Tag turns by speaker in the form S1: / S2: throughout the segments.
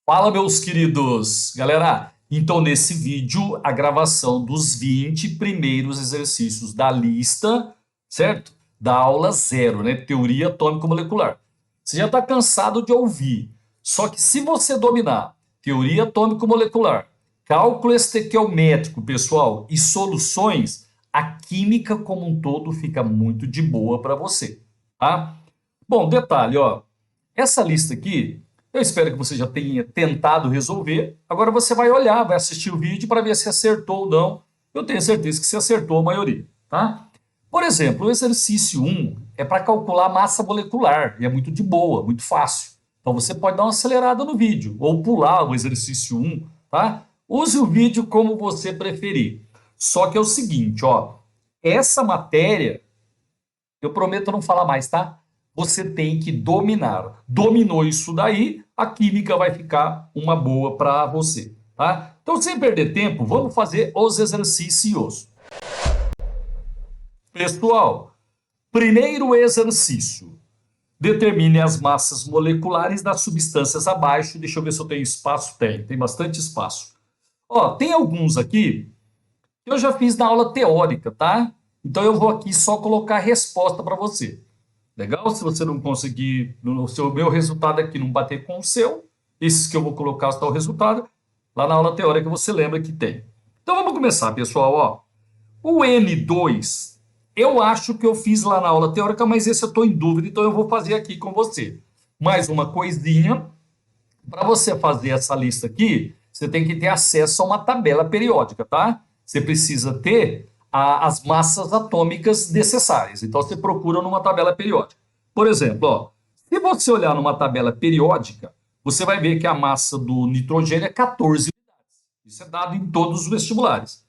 S1: Fala, meus queridos! Galera, então nesse vídeo, a gravação dos 20 primeiros exercícios da lista, certo? Da aula zero, né? Teoria atômico-molecular. Você já está cansado de ouvir. Só que se você dominar teoria atômico-molecular, cálculo estequiométrico, pessoal, e soluções, a química como um todo fica muito de boa para você, tá? Bom, detalhe, ó. Essa lista aqui, eu espero que você já tenha tentado resolver. Agora você vai olhar, vai assistir o vídeo para ver se acertou ou não. Eu tenho certeza que você acertou a maioria, tá? Por exemplo, o exercício 1 é para calcular a massa molecular e é muito de boa, muito fácil. Então você pode dar uma acelerada no vídeo ou pular o exercício 1, tá? Use o vídeo como você preferir. Só que é o seguinte, ó, essa matéria eu prometo não falar mais, tá? Você tem que dominar. Dominou isso daí, a química vai ficar uma boa para você, tá? Então, sem perder tempo, vamos fazer os exercícios. Pessoal, primeiro exercício. Determine as massas moleculares das substâncias abaixo. Deixa eu ver se eu tenho espaço. Tem bastante espaço. Ó, tem alguns aqui que eu já fiz na aula teórica, tá? Então eu vou aqui só colocar a resposta para você. Legal? Se você não conseguir, no seu meu resultado aqui não bater com o seu, esses que eu vou colocar está o resultado, lá na aula teórica você lembra que tem. Então vamos começar, pessoal. Ó. O N2, eu acho que eu fiz lá na aula teórica, mas esse eu estou em dúvida, então eu vou fazer aqui com você. Mais uma coisinha, para você fazer essa lista aqui, você tem que ter acesso a uma tabela periódica, tá? Você precisa ter as massas atômicas necessárias. Então você procura numa tabela periódica. Por exemplo, ó, se você olhar numa tabela periódica, você vai ver que a massa do nitrogênio é 14 unidades. Isso é dado em todos os vestibulares.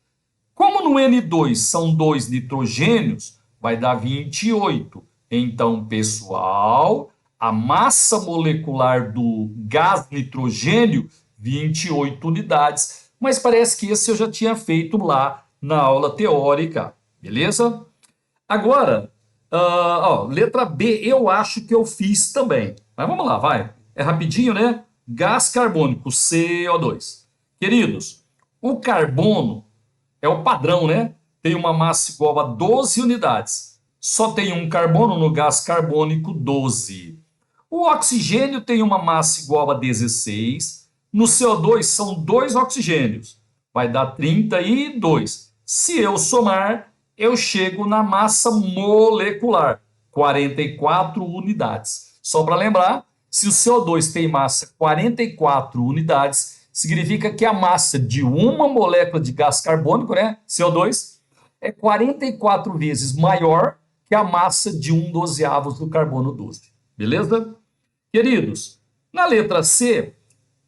S1: Como no N2 são dois nitrogênios, vai dar 28. Então, pessoal, a massa molecular do gás nitrogênio, 28 unidades. Mas parece que esse eu já tinha feito lá na aula teórica, beleza? Agora, ó, letra B, eu acho que eu fiz também. Mas vamos lá, vai. É rapidinho, né? Gás carbônico, CO2. Queridos, o carbono é o padrão, né? Tem uma massa igual a 12 unidades. Só tem um carbono no gás carbônico, 12. O oxigênio tem uma massa igual a 16. No CO2 são dois oxigênios. Vai dar 32. Se eu somar, eu chego na massa molecular, 44 unidades. Só para lembrar, se o CO2 tem massa 44 unidades, significa que a massa de uma molécula de gás carbônico, né, CO2, é 44 vezes maior que a massa de 1/12 do carbono 12. Beleza? Queridos, na letra C,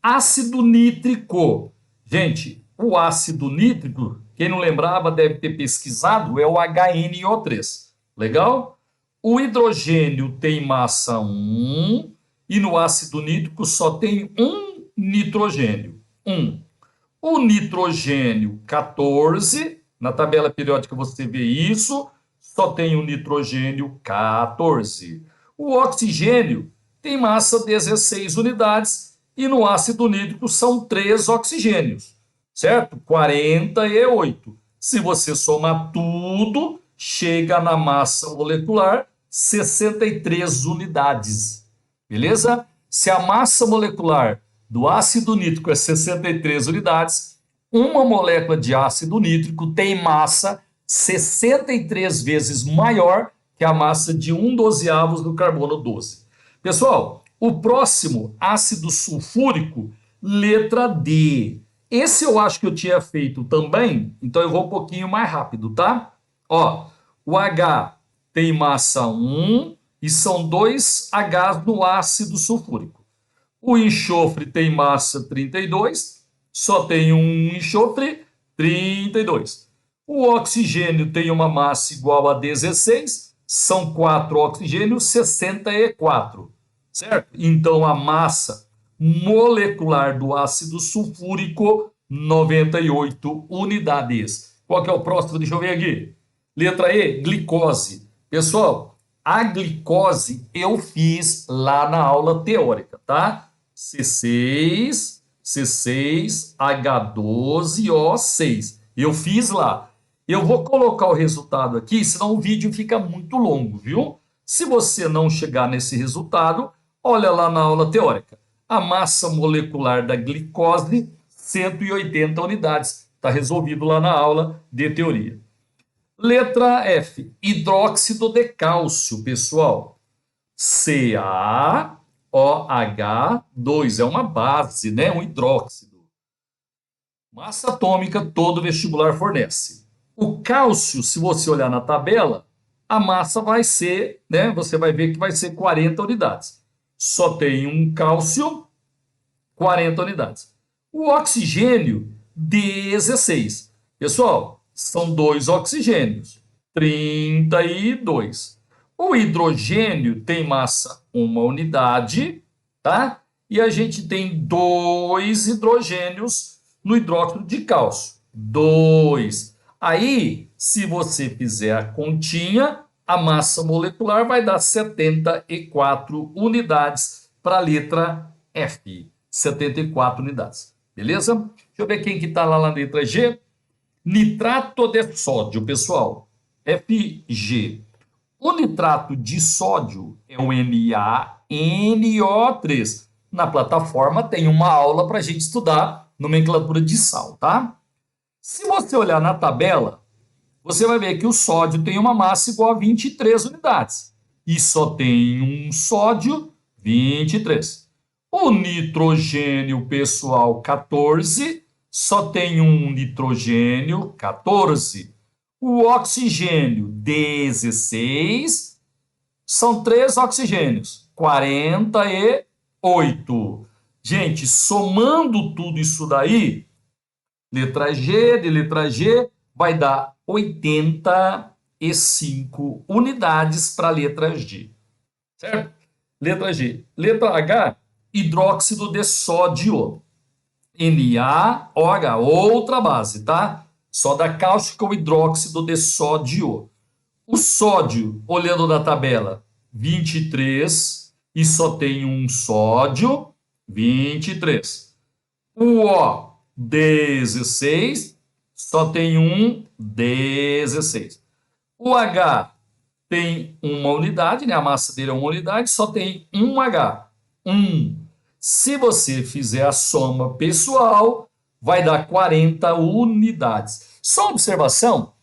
S1: ácido nítrico. Gente, o ácido nítrico, quem não lembrava deve ter pesquisado, é o HNO3. Legal? O hidrogênio tem massa 1 e no ácido nítrico só tem um nitrogênio. 1. O nitrogênio, 14. Na tabela periódica você vê isso. Só tem o nitrogênio, 14. O oxigênio tem massa 16 unidades e no ácido nítrico são 3 oxigênios, certo? 48. Se você somar tudo, chega na massa molecular 63 unidades. Beleza? Se a massa molecular do ácido nítrico é 63 unidades, uma molécula de ácido nítrico tem massa 63 vezes maior que a massa de 1/12 do carbono 12. Pessoal, o próximo, ácido sulfúrico, letra D. Esse eu acho que eu tinha feito também, então eu vou um pouquinho mais rápido, tá? Ó, o H tem massa 1 e são dois Hs no ácido sulfúrico. O enxofre tem massa 32, só tem um enxofre, 32. O oxigênio tem uma massa igual a 16, são 4 oxigênios, 64, certo? Então a massa molecular do ácido sulfúrico, 98 unidades. Qual que é o próximo? Deixa eu ver aqui. Letra E, glicose. Pessoal, a glicose eu fiz lá na aula teórica, tá? C6, C6H12O6. Eu fiz lá. Eu vou colocar o resultado aqui, senão o vídeo fica muito longo, viu? Se você não chegar nesse resultado, olha lá na aula teórica. A massa molecular da glicose, 180 unidades. Está resolvido lá na aula de teoria. Letra F, hidróxido de cálcio, pessoal. CaOH2, é uma base, né? Um hidróxido. Massa atômica, todo vestibular fornece. O cálcio, se você olhar na tabela, a massa vai ser, né? Você vai ver que vai ser 40 unidades. Só tem um cálcio, 40 unidades. O oxigênio, 16. Pessoal, são 2 oxigênios, 32. O hidrogênio tem massa 1 unidade, tá? E a gente tem 2 hidrogênios no hidróxido de cálcio. 2. Aí, se você fizer a continha, a massa molecular vai dar 74 unidades para a letra F. 74 unidades. Beleza? Deixa eu ver quem que está lá na letra G. Nitrato de sódio, pessoal. FG. O nitrato de sódio é o NaNO3. Na plataforma tem uma aula para a gente estudar nomenclatura de sal, tá? Se você olhar na tabela, você vai ver que o sódio tem uma massa igual a 23 unidades. E só tem um sódio, 23. O nitrogênio, pessoal, 14, só tem um nitrogênio, 14. O oxigênio, 16, são 3 oxigênios, 48. Gente, somando tudo isso daí, letra G de letra G vai dar 85 unidades para a letra G. Certo? Letra G. Letra H, hidróxido de sódio. NaOH, outra base, tá? Soda cáustica ou hidróxido de sódio. O sódio, olhando na tabela, 23, e só tem um sódio, 23. O O, 16, só tem um, 16. O H tem uma unidade, né? A massa dele é uma unidade, só tem um H, 1. Se você fizer a soma pessoal, vai dar 40 unidades. Só uma observação,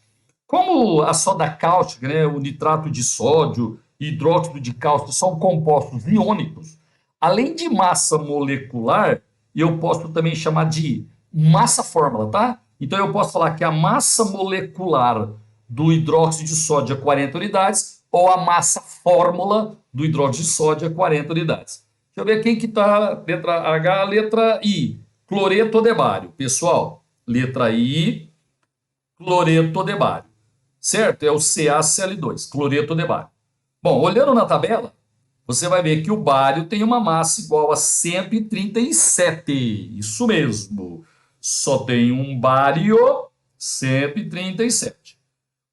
S1: como a soda cáustica, né, o nitrato de sódio, hidróxido de cálcio são compostos iônicos, além de massa molecular, eu posso também chamar de massa fórmula, tá? Então eu posso falar que a massa molecular do hidróxido de sódio é 40 unidades ou a massa fórmula do hidróxido de sódio é 40 unidades. Deixa eu ver quem que está. Letra H, letra I. Cloreto de bário. Pessoal, letra I, cloreto de bário. Certo? É o CaCl2, cloreto de bário. Bom, olhando na tabela, você vai ver que o bário tem uma massa igual a 137. Isso mesmo. Só tem um bário, 137.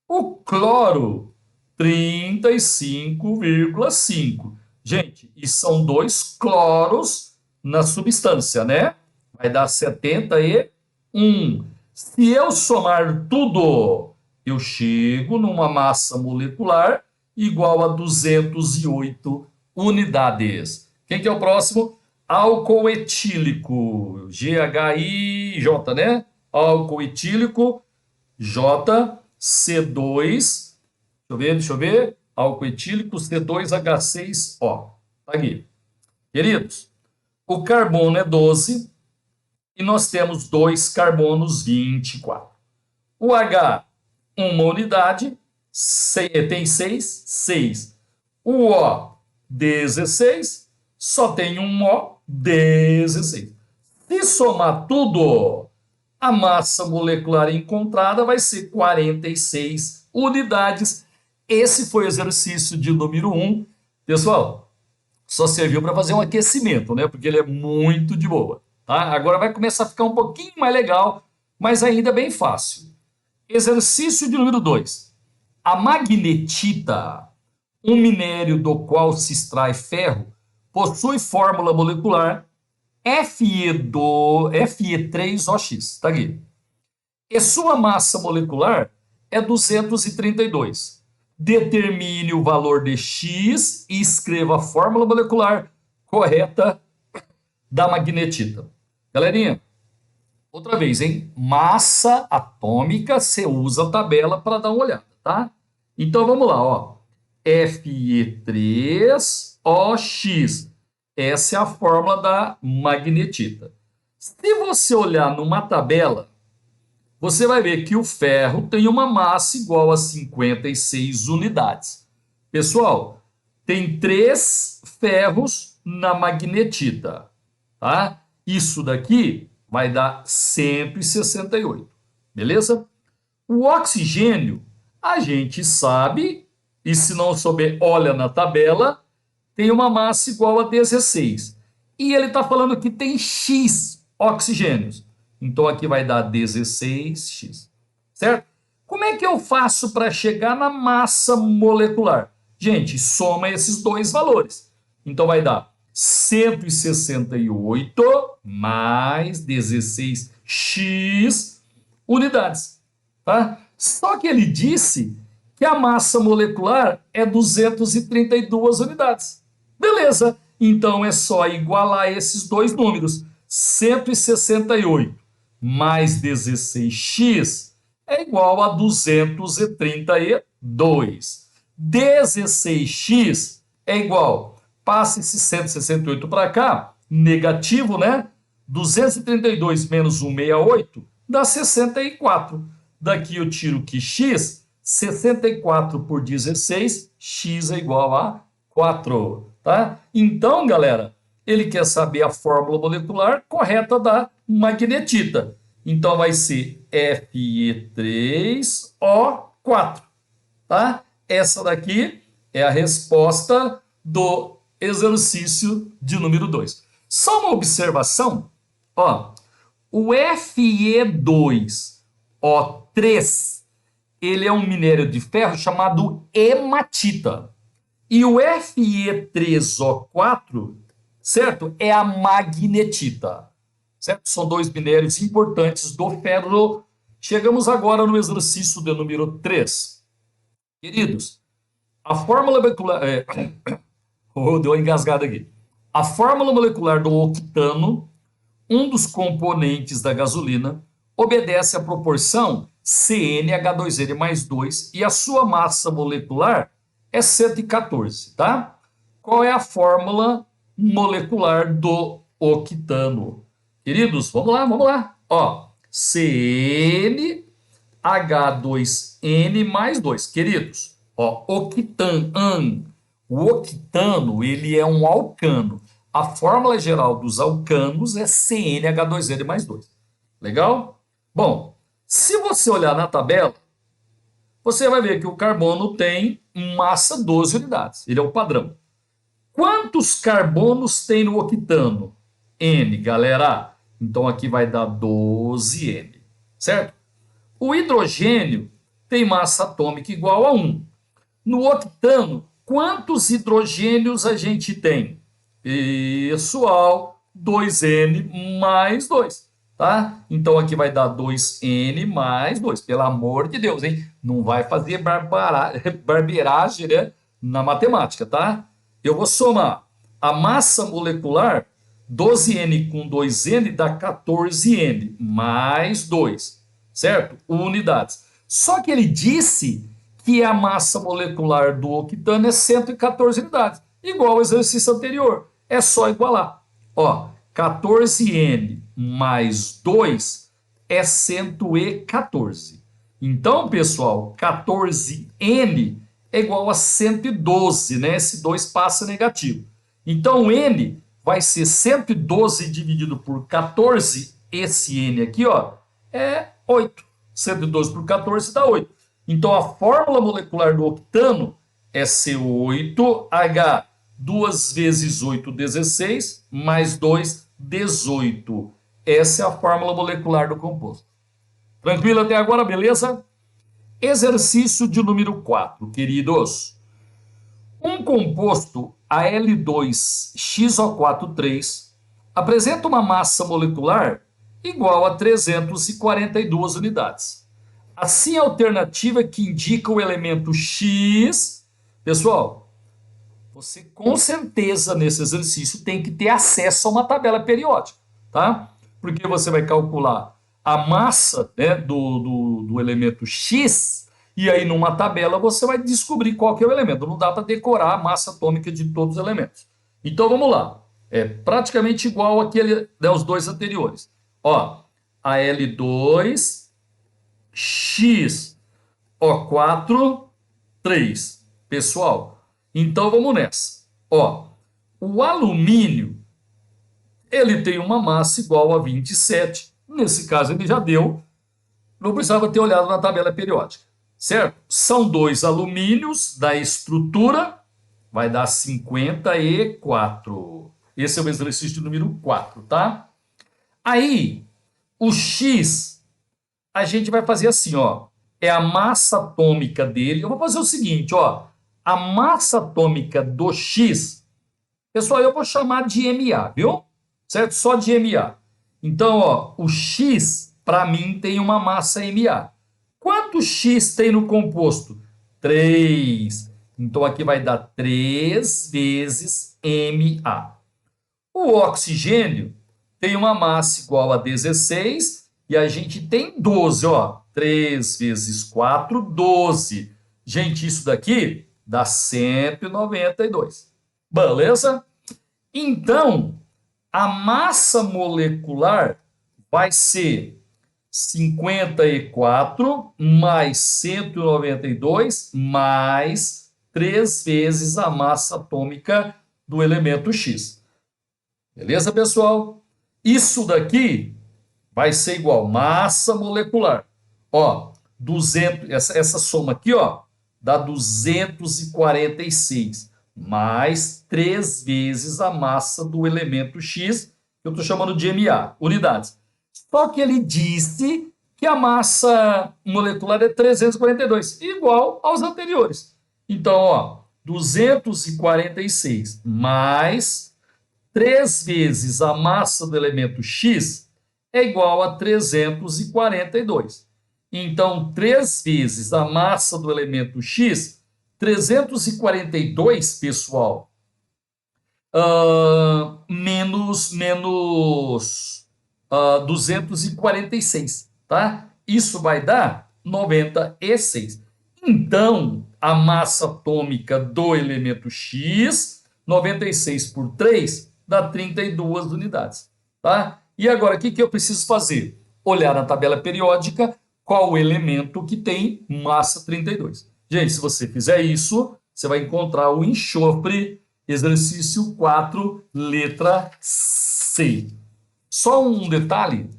S1: O cloro, 35,5. Gente, e são 2 cloros na substância, né? Vai dar 71. Se eu somar tudo, eu chego numa massa molecular igual a 208 unidades. Quem que é o próximo? Álcool etílico, GHIJ, né? Álcool etílico, J, C2, deixa eu ver, álcool etílico, C2H6O. Tá aqui. Queridos, o carbono é 12 e nós temos 2 carbonos, 24. O H, uma unidade, tem 6, 6. O O, 16, só tem um O, 16. Se somar tudo, a massa molecular encontrada vai ser 46 unidades. Esse foi o exercício de número 1. Pessoal, só serviu para fazer um aquecimento, né? Porque ele é muito de boa. Tá? Agora vai começar a ficar um pouquinho mais legal, mas ainda bem fácil. Exercício de número 2. A magnetita, um minério do qual se extrai ferro, possui fórmula molecular Fe3OX, tá aqui. E sua massa molecular é 232. Determine o valor de X e escreva a fórmula molecular correta da magnetita. Galerinha, outra vez, hein? Massa atômica, você usa a tabela para dar uma olhada, tá? Então vamos lá, ó. Fe3OX. Essa é a fórmula da magnetita. Se você olhar numa tabela, você vai ver que o ferro tem uma massa igual a 56 unidades. Pessoal, tem 3 ferros na magnetita, tá? Isso daqui vai dar 168, beleza? O oxigênio, a gente sabe, e se não souber, olha na tabela, tem uma massa igual a 16. E ele está falando que tem X oxigênios. Então aqui vai dar 16x, certo? Como é que eu faço para chegar na massa molecular? Gente, soma esses dois valores. Então vai dar 168 mais 16x unidades, tá? Só que ele disse que a massa molecular é 232 unidades. Beleza, então é só igualar esses dois números. 168 mais 16x é igual a 232. 16x é igual, passa esse 168 para cá, negativo, né? 232 menos 168 dá 64. Daqui eu tiro que x, 64 por 16, x é igual a 4, tá? Então, galera, ele quer saber a fórmula molecular correta da magnetita. Então, vai ser Fe3O4, tá? Essa daqui é a resposta do exercício de número 2. Só uma observação, ó, o Fe2O3, ele é um minério de ferro chamado hematita. E o Fe3O4, certo? É a magnetita, certo? São dois minérios importantes do ferro. Chegamos agora no exercício de número 3. Queridos, a fórmula molecular... deu uma engasgada aqui. A fórmula molecular do octano, um dos componentes da gasolina, obedece à proporção CnH2n mais 2 e a sua massa molecular é 114, tá? Qual é a fórmula molecular do octano? Queridos, vamos lá, vamos lá. Ó, CnH2n mais 2. Queridos, ó, octano. O octano, ele é um alcano. A fórmula geral dos alcanos é CnH2n mais 2. Legal? Bom, se você olhar na tabela, você vai ver que o carbono tem massa 12 unidades. Ele é o padrão. Quantos carbonos tem no octano? N, galera. Então aqui vai dar 12N, certo? O hidrogênio tem massa atômica igual a 1. No octano, quantos hidrogênios a gente tem? Pessoal, 2N mais 2. Tá? Então aqui vai dar 2N mais 2. Pelo amor de Deus, hein? Não vai fazer barbeiragem, né, na matemática, tá? Eu vou somar a massa molecular, 12N com 2N dá 14N mais 2, certo? Unidades. Só que ele disse que a massa molecular do octano é 114 unidades, igual ao exercício anterior. É só igualar. Ó, 14N mais 2 é 114. Então, pessoal, 14N é igual a 112, né? Esse 2 passa negativo. Então, N vai ser 112 dividido por 14. Esse N aqui, ó, é 8. 112 por 14 dá 8. Então, a fórmula molecular do octano é C8H. 2 vezes 8, 16, mais 2, 18. Essa é a fórmula molecular do composto. Tranquilo até agora, beleza? Exercício de número 4, queridos. Um composto Al2XO43 apresenta uma massa molecular igual a 342 unidades. Assim, a alternativa que indica o elemento X, pessoal, você com certeza nesse exercício tem que ter acesso a uma tabela periódica, tá? Porque você vai calcular a massa, né, do elemento X e aí numa tabela você vai descobrir qual que é o elemento. Não dá para decorar a massa atômica de todos os elementos. Então vamos lá. É praticamente igual àquele, né, os dois anteriores. Ó, a L2, X, O4, 3. Pessoal, então vamos nessa. Ó, o alumínio, ele tem uma massa igual a 27. Nesse caso ele já deu. Não precisava ter olhado na tabela periódica, certo? São dois alumínios da estrutura, vai dar 54. Esse é o exercício número 4, tá? Aí, o X, a gente vai fazer assim, ó. É a massa atômica dele. Eu vou fazer o seguinte, ó. A massa atômica do X, pessoal, eu vou chamar de Ma, viu? Certo? Só de Ma. Então, ó, o X, para mim, tem uma massa Ma. Quanto X tem no composto? 3. Então, aqui vai dar 3 vezes Ma. O oxigênio tem uma massa igual a 16 e a gente tem 12, ó. 3 vezes 4, 12. Gente, isso daqui dá 192. Beleza? Então, a massa molecular vai ser 54 mais 192 mais 3 vezes a massa atômica do elemento X. Beleza, pessoal? Isso daqui vai ser igual massa molecular. Ó, 200, essa soma aqui, ó, dá 246 mais 3 vezes a massa do elemento X, que eu estou chamando de Ma, unidades. Só que ele disse que a massa molecular é 342, igual aos anteriores. Então, ó, 246 mais 3 vezes a massa do elemento X é igual a 342. Então, 3 vezes a massa do elemento X, 342, pessoal, menos 246, tá? Isso vai dar 96. Então, a massa atômica do elemento X, 96 por 3, dá 32 unidades, tá? E agora, o que eu preciso fazer? Olhar na tabela periódica qual o elemento que tem massa 32. Gente, se você fizer isso, você vai encontrar o enxofre, exercício 4, letra C. Só um detalhe,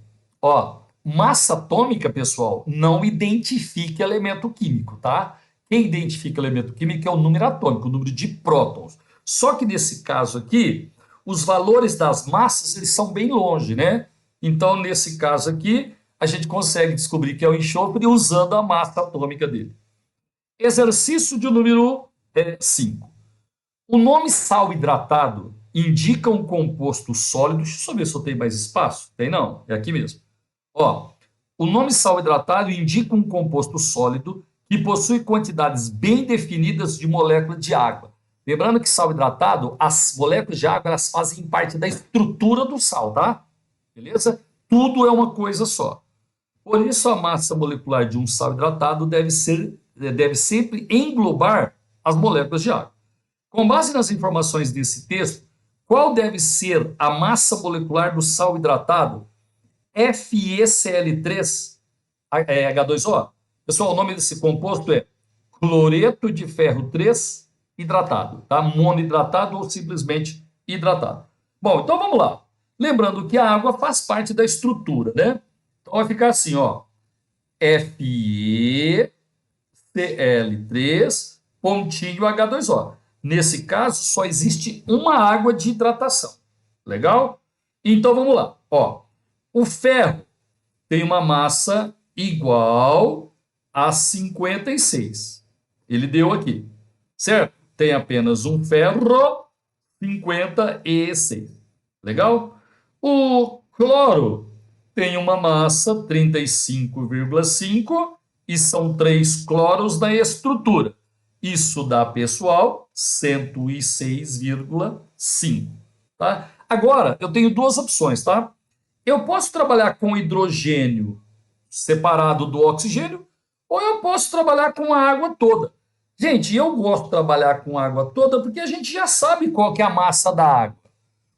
S1: ó, massa atômica, pessoal, não identifica elemento químico, tá? Quem identifica elemento químico é o número atômico, o número de prótons. Só que nesse caso aqui, os valores das massas, eles são bem longe, né? Então, nesse caso aqui, a gente consegue descobrir que é o enxofre usando a massa atômica dele. Exercício de número 5. O nome sal hidratado indica um composto sólido. Deixa eu só ver se eu tenho mais espaço. Tem não, é aqui mesmo. Ó, o nome sal hidratado indica um composto sólido que possui quantidades bem definidas de moléculas de água. Lembrando que sal hidratado, as moléculas de água, elas fazem parte da estrutura do sal, tá? Beleza? Tudo é uma coisa só. Por isso, a massa molecular de um sal hidratado deve sempre englobar as moléculas de água. Com base nas informações desse texto, qual deve ser a massa molecular do sal hidratado FeCl3 H2O? Pessoal, o nome desse composto é cloreto de ferro 3 hidratado, tá? Monohidratado ou simplesmente hidratado. Bom, então vamos lá. Lembrando que a água faz parte da estrutura, né? Então vai ficar assim, ó. FeCl3, pontinho H2O. Nesse caso, só existe uma água de hidratação. Legal? Então vamos lá. Ó, o ferro tem uma massa igual a 56. Ele deu aqui, certo? Tem apenas um ferro, 56. Legal? O cloro tem uma massa 35,5 e são 3 cloros na estrutura. Isso dá, pessoal, 106,5. Tá? Agora, eu tenho duas opções, tá? Eu posso trabalhar com hidrogênio separado do oxigênio, ou eu posso trabalhar com a água toda. Gente, eu gosto de trabalhar com a água toda porque a gente já sabe qual que é a massa da água.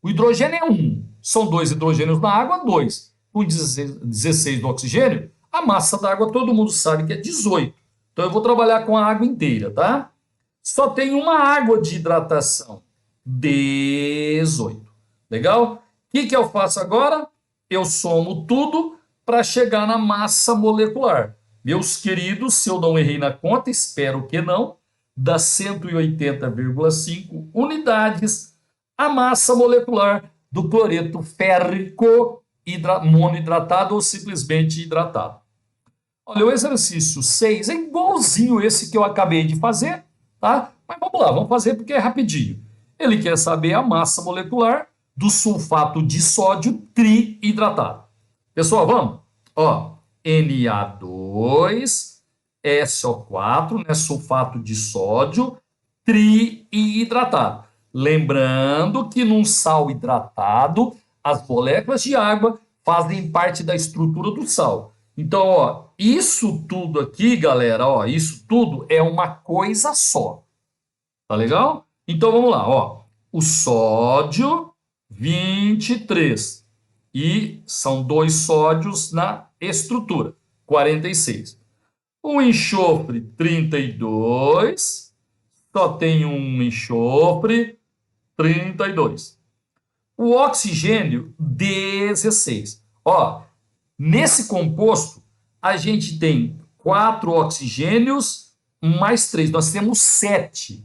S1: O hidrogênio é 1, são 2 hidrogênios na água, 2. Com 16 do oxigênio, a massa da água todo mundo sabe que é 18. Então eu vou trabalhar com a água inteira, tá? Só tem uma água de hidratação, 18. Legal? O que eu faço agora? Eu somo tudo para chegar na massa molecular. Meus queridos, se eu não errei na conta, espero que não, dá 180,5 unidades a massa molecular do cloreto férrico monohidratado ou simplesmente hidratado. Olha, o exercício 6 é igualzinho esse que eu acabei de fazer, tá? Mas vamos lá, vamos fazer porque é rapidinho. Ele quer saber a massa molecular do sulfato de sódio trihidratado. Pessoal, vamos? Ó, Na2, SO4, né, sulfato de sódio, trihidratado. Lembrando que num sal hidratado, as moléculas de água fazem parte da estrutura do sal. Então, ó, isso tudo aqui, galera, ó, isso tudo é uma coisa só. Tá legal? Então, vamos lá, ó. O sódio, 23. E são 2 sódios na estrutura, 46. O enxofre, 32. Só tem um enxofre, 32. O oxigênio, 16. Ó, nesse composto, a gente tem 4 oxigênios mais 3. Nós temos 7.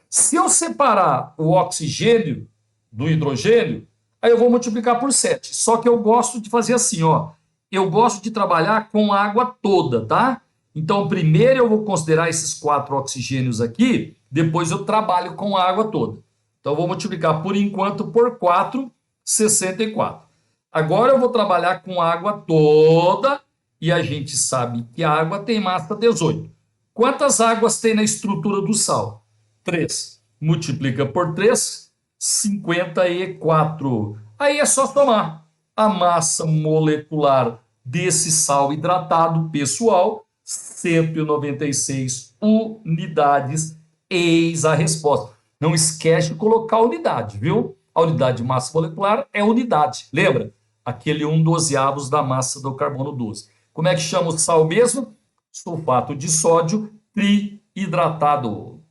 S1: Se eu separar o oxigênio do hidrogênio, aí eu vou multiplicar por 7. Só que eu gosto de fazer assim, ó. Eu gosto de trabalhar com a água toda, tá? Então, primeiro eu vou considerar esses 4 oxigênios aqui, depois eu trabalho com a água toda. Então, eu vou multiplicar por enquanto por 4, 64. Agora eu vou trabalhar com a água toda e a gente sabe que a água tem massa 18. Quantas águas tem na estrutura do sal? 3. Multiplica por 3, 54. Aí é só somar a massa molecular desse sal hidratado, pessoal, 196 unidades. Eis a resposta. Não esquece de colocar a unidade, viu? A unidade de massa molecular é unidade. Lembra? Aquele 1/12 da massa do carbono 12. Como é que chama o sal mesmo? Sulfato de sódio trihidratado.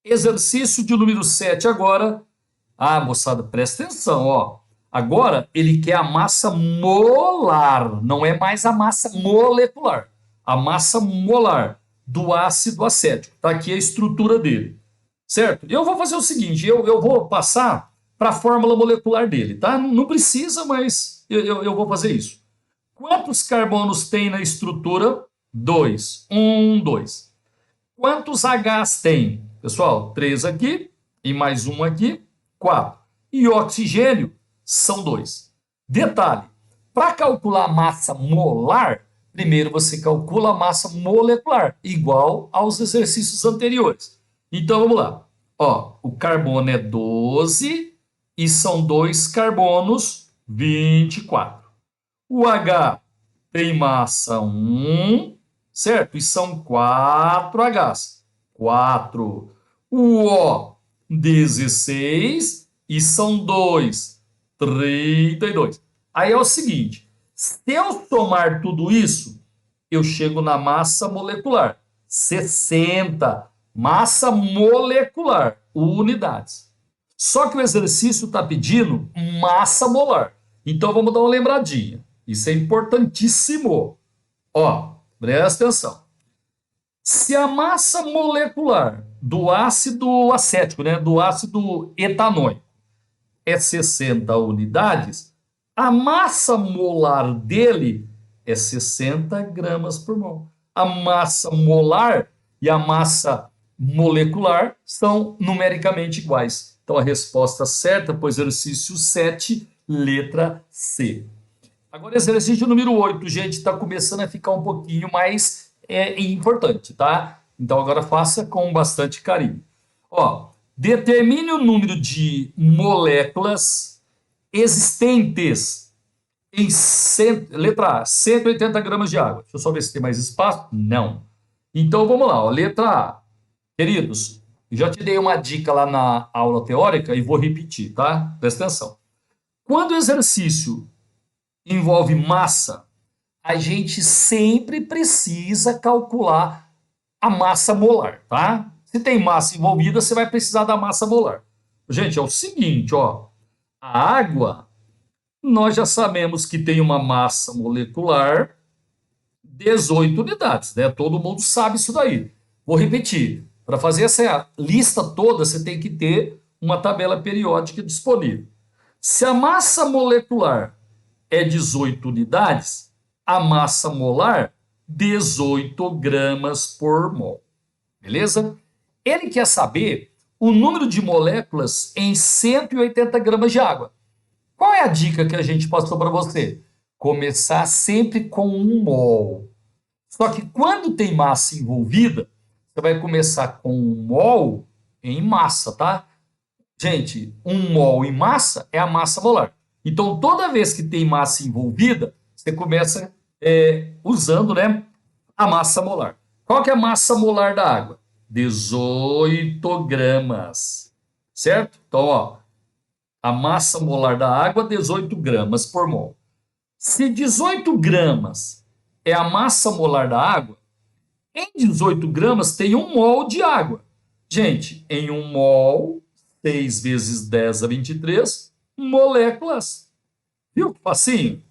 S1: Exercício de número 7 agora. Ah, moçada, presta atenção, ó. Agora ele quer a massa molar, não é mais a massa molecular. A massa molar do ácido acético. Tá aqui a estrutura dele. Certo? Eu vou fazer o seguinte, eu vou passar para a fórmula molecular dele, tá? Não precisa, mas eu vou fazer isso. Quantos carbonos tem na estrutura? 2. 1, 2. Quantos Hs tem? Pessoal, 3 aqui e mais um aqui, 4. E oxigênio são 2. Detalhe, para calcular a massa molar, primeiro você calcula a massa molecular, igual aos exercícios anteriores. Então, vamos lá. Ó, o carbono é 12 e são 2 carbonos, 24. O H tem massa 1, certo? E são 4 Hs. 4. O O, 16 e são 2, 32. Aí é o seguinte, se eu somar tudo isso, eu chego na massa molecular, 60. Massa molecular, unidades. Só que o exercício está pedindo massa molar. Então vamos dar uma lembradinha. Isso é importantíssimo. Ó, presta atenção. Se a massa molecular do ácido acético, né, do ácido etanóico, é 60 unidades, a massa molar dele é 60 gramas por mol. A massa molar e a massa são numericamente iguais. Então, a resposta certa para o exercício 7, letra C. Agora, exercício número 8, gente, está começando a ficar um pouquinho mais importante, tá? Então, agora faça com bastante carinho. Ó, determine o número de moléculas existentes em letra A, 180 gramas de água. Deixa eu só ver se tem mais espaço. Não. Então, vamos lá. Ó, letra A. Queridos, já te dei uma dica lá na aula teórica e vou repetir, tá? Presta atenção. Quando o exercício envolve massa, a gente sempre precisa calcular a massa molar, tá? Se tem massa envolvida, você vai precisar da massa molar. Gente, é o seguinte, ó. A água, nós já sabemos que tem uma massa molecular 18 unidades, né? Todo mundo sabe isso daí. Vou repetir. Para fazer essa lista toda, você tem que ter uma tabela periódica disponível. Se a massa molecular é 18 unidades, a massa molar, 18 gramas por mol. Beleza? Ele quer saber o número de moléculas em 180 gramas de água. Qual é a dica que a gente passou para você? Começar sempre com 1 mol. Só que quando tem massa envolvida, você vai começar com 1 mol em massa, tá? Gente, 1 mol em massa é a massa molar. Então, toda vez que tem massa envolvida, você começa usando, né, a massa molar. Qual que é a massa molar da água? 18 gramas, certo? Então, ó, a massa molar da água, 18 gramas por mol. Se 18 gramas é a massa molar da água, em 18 gramas tem 1 mol de água. Gente, em 1 mol, 6 vezes 10 a 23 moléculas. Viu que facinho?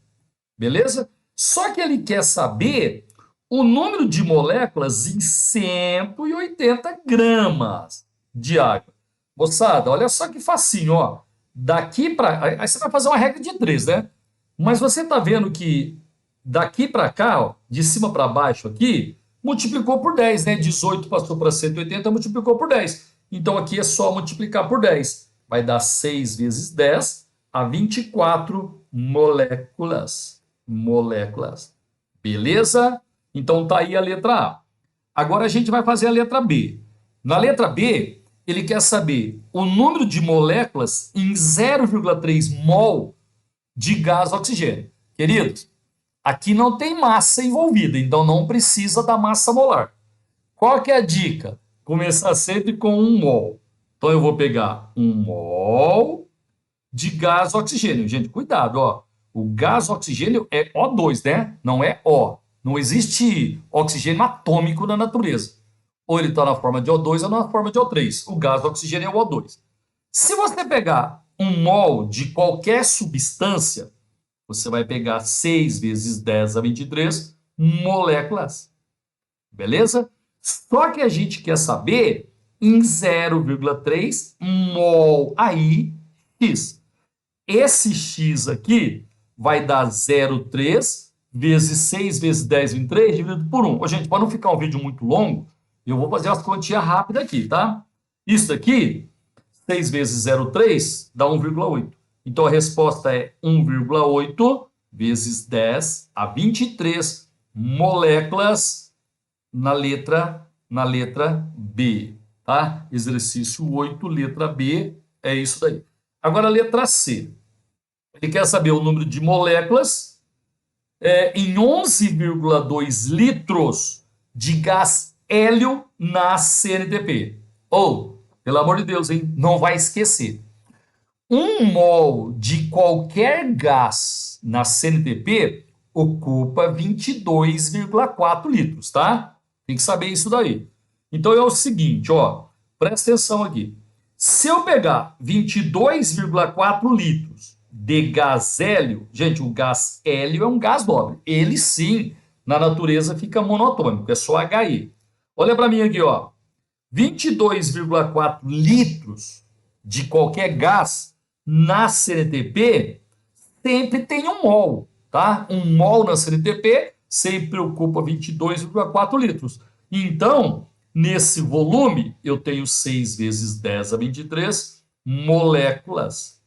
S1: Beleza? Só que ele quer saber o número de moléculas em 180 gramas de água. Moçada, olha só que facinho, ó. Daqui para... Aí você vai fazer uma regra de 3, né? Mas você está vendo que daqui para cá, ó, de cima para baixo aqui, multiplicou por 10, né? 18 passou para 180, multiplicou por 10. Então, aqui é só multiplicar por 10. Vai dar 6 vezes 10 a 24 moléculas. Moléculas. Beleza? Então, tá aí a letra A. Agora, a gente vai fazer a letra B. Na letra B, ele quer saber o número de moléculas em 0,3 mol de gás oxigênio. Queridos, aqui não tem massa envolvida, então não precisa da massa molar. Qual que é a dica? Começar sempre com 1 mol. Então, eu vou pegar 1 mol de gás oxigênio. Gente, cuidado, ó. O gás oxigênio é O2, né? Não é O. Não existe oxigênio atômico na natureza. Ou ele está na forma de O2 ou na forma de O3. O gás oxigênio é o O2. Se você pegar 1 mol de qualquer substância, você vai pegar 6 vezes 10 a 23 moléculas. Beleza? Só que a gente quer saber em 0,3 mol aí, X. Esse X aqui vai dar 0,3 vezes 6 vezes 10, 23, dividido por 1. Ô, gente, para não ficar um vídeo muito longo, eu vou fazer as continhas rápidas aqui, tá? Isso aqui, 6 vezes 0,3 dá 1,8. Então, a resposta é 1,8 vezes 10 a 23 moléculas na letra B, tá? Exercício 8, letra B, é isso daí. Agora, a letra C. Ele quer saber o número de moléculas em 11,2 litros de gás hélio na CNTP. Ou, pelo amor de Deus, hein? Não vai esquecer. 1 mol de qualquer gás na CNTP ocupa 22,4 litros, tá? Tem que saber isso daí. Então é o seguinte, ó, presta atenção aqui. Se eu pegar 22,4 litros de gás hélio, gente, o gás hélio é um gás nobre. Ele sim, na natureza, fica monotônico, é só HE. Olha para mim aqui, ó. 22,4 litros de qualquer gás na CNTP sempre tem 1 mol, tá? 1 mol na CNTP sempre ocupa 22,4 litros. Então, nesse volume, eu tenho 6 vezes 10 a 23 moléculas.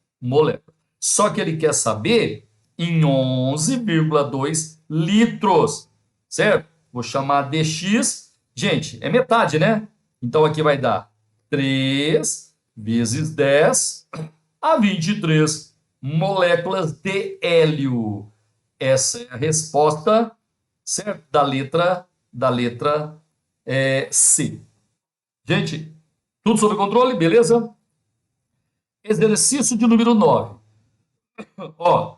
S1: Só que ele quer saber em 11,2 litros, certo? Vou chamar dx. Gente, é metade, né? Então aqui vai dar 3 vezes 10 a 23 moléculas de hélio. Essa é a resposta, certo? Da letra C. Gente, tudo sob controle, beleza? Exercício de número 9. Ó,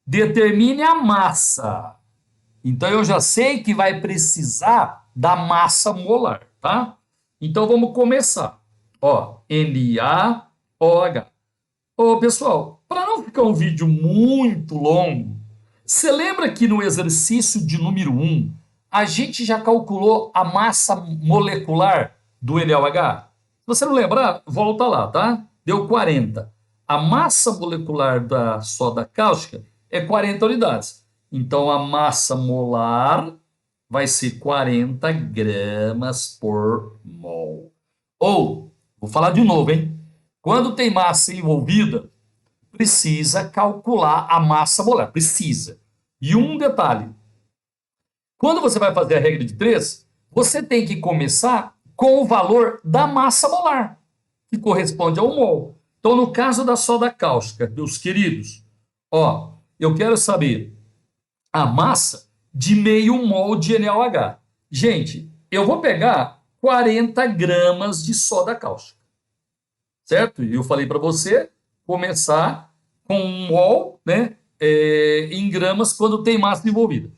S1: determine a massa. Então eu já sei que vai precisar da massa molar, tá? Então vamos começar. Ó, NaOH. Ô, pessoal, para não ficar um vídeo muito longo, você lembra que no exercício de número 1, a gente já calculou a massa molecular do NaOH? Se você não lembrar, volta lá, tá? Deu 40. A massa molecular da soda cáustica é 40 unidades. Então, a massa molar vai ser 40 gramas por mol. Ou, vou falar de novo, hein? Quando tem massa envolvida, precisa calcular a massa molar. Precisa. E um detalhe. Quando você vai fazer a regra de 3, você tem que começar com o valor da massa molar, que corresponde ao mol. Então, no caso da soda cáustica, meus queridos, ó, eu quero saber a massa de meio mol de NaOH. Gente, eu vou pegar 40 gramas de soda cáustica, certo? E eu falei para você começar com um mol, né, em gramas quando tem massa envolvida.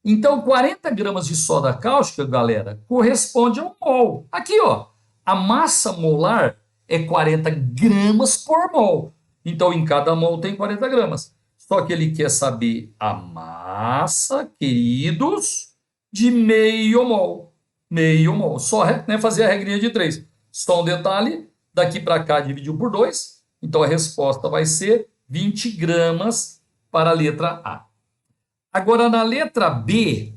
S1: Então, 40 gramas de soda cáustica, galera, corresponde a um mol. Aqui, ó, a massa molar é 40 gramas por mol. Então, em cada mol tem 40 gramas. Só que ele quer saber a massa, queridos, de meio mol. Meio mol. Só fazer a regrinha de 3. Só um detalhe, daqui para cá dividiu por 2. Então, a resposta vai ser 20 gramas para a letra A. Agora, na letra B,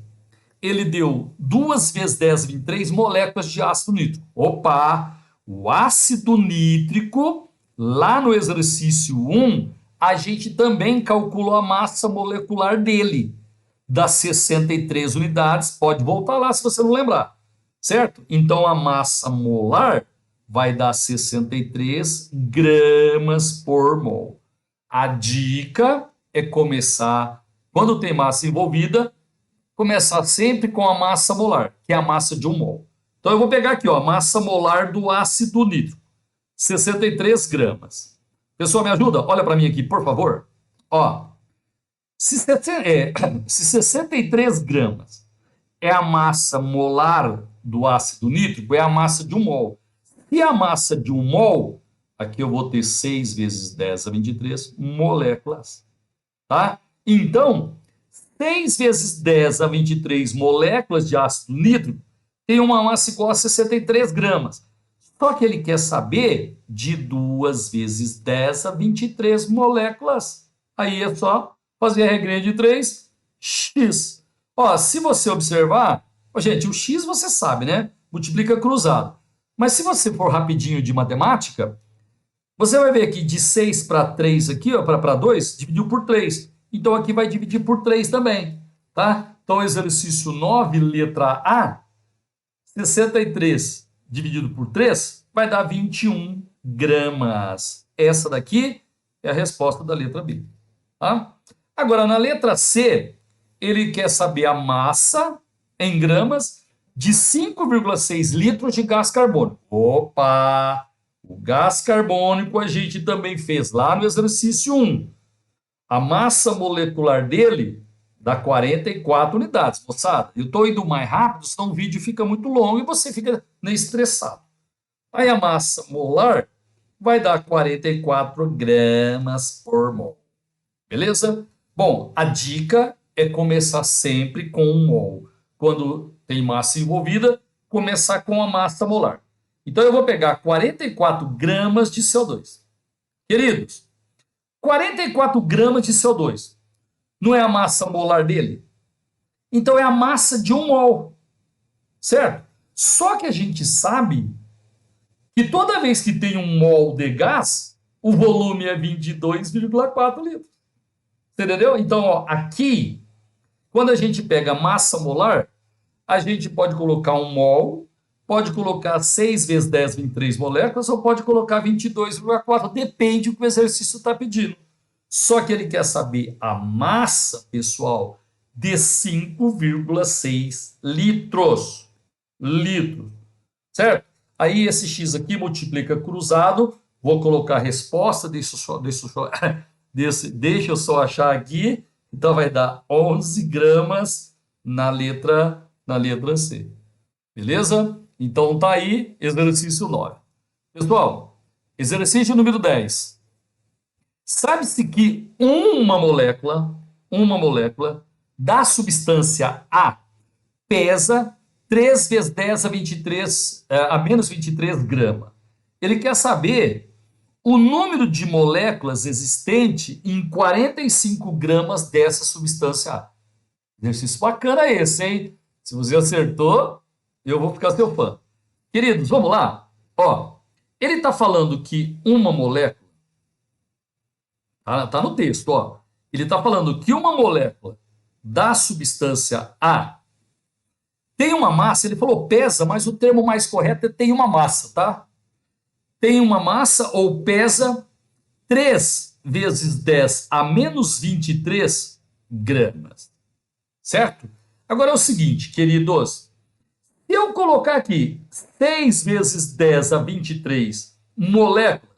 S1: ele deu 2 vezes 10, 23 moléculas de ácido nítrico. Opa! O ácido nítrico, lá no exercício 1, a gente também calculou a massa molecular dele, das 63 unidades. Pode voltar lá se você não lembrar, certo? Então, a massa molar vai dar 63 gramas por mol. A dica é começar, quando tem massa envolvida, começar sempre com a massa molar, que é a massa de um mol. Então, eu vou pegar aqui, ó, a massa molar do ácido nítrico, 63 gramas. Pessoal, me ajuda? Olha para mim aqui, por favor. Ó, se 63 gramas é a massa molar do ácido nítrico, é a massa de um mol. E a massa de um mol, aqui eu vou ter 6 vezes 10 a 23 moléculas. Tá? Então, 6 vezes 10 a 23 moléculas de ácido nítrico tem uma massa igual a 63 gramas. Só que ele quer saber de 2 vezes 10 a 23 moléculas. Aí é só fazer a regrinha de 3, x. Ó, se você observar, ó, gente, o x você sabe, né? Multiplica cruzado. Mas se você for rapidinho de matemática, você vai ver aqui de 6 para 3 aqui, para 2, dividiu por 3. Então aqui vai dividir por 3 também, tá? Então exercício 9, letra A, 63 dividido por 3 vai dar 21 gramas. Essa daqui é a resposta da letra B, tá? Agora na letra C, ele quer saber a massa em gramas de 5,6 litros de gás carbônico. Opa! O gás carbônico a gente também fez lá no exercício 1. A massa molecular dele dá 44 unidades. Moçada, eu estou indo mais rápido, senão o vídeo fica muito longo e você fica estressado. Aí a massa molar vai dar 44 gramas por mol. Beleza? Bom, a dica é começar sempre com um mol. Quando tem massa envolvida, começar com a massa molar. Então, eu vou pegar 44 gramas de CO2. Queridos, 44 gramas de CO2 não é a massa molar dele? Então, é a massa de um mol, certo? Só que a gente sabe que toda vez que tem um mol de gás, o volume é 22,4 litros. Você entendeu? Então, ó, aqui, quando a gente pega massa molar, a gente pode colocar 1 mol, pode colocar 6 vezes 10, 23 moléculas, ou pode colocar 22,4, depende do que o exercício está pedindo. Só que ele quer saber a massa, pessoal, de 5,6 litros. Litros, certo? Aí esse X aqui multiplica cruzado, vou colocar a resposta, deixa eu só achar aqui, então vai dar 11 gramas na letra C. Beleza? Então tá aí, exercício 9. Pessoal, exercício número 10. Sabe-se que uma molécula da substância A pesa 3 vezes 10 a menos 23 gramas. Ele quer saber o número de moléculas existente em 45 gramas dessa substância A. Exercício bacana esse, hein? Se você acertou, eu vou ficar seu fã. Queridos, vamos lá? Ó, ele está falando que uma molécula, tá no texto, ó. Ele está falando que uma molécula da substância A tem uma massa, ele falou pesa, mas o termo mais correto é tem uma massa, tá? Tem uma massa ou pesa 3 vezes 10 a menos 23 gramas. Certo? Agora é o seguinte, queridos. Se eu colocar aqui 6 vezes 10 a 23 moléculas,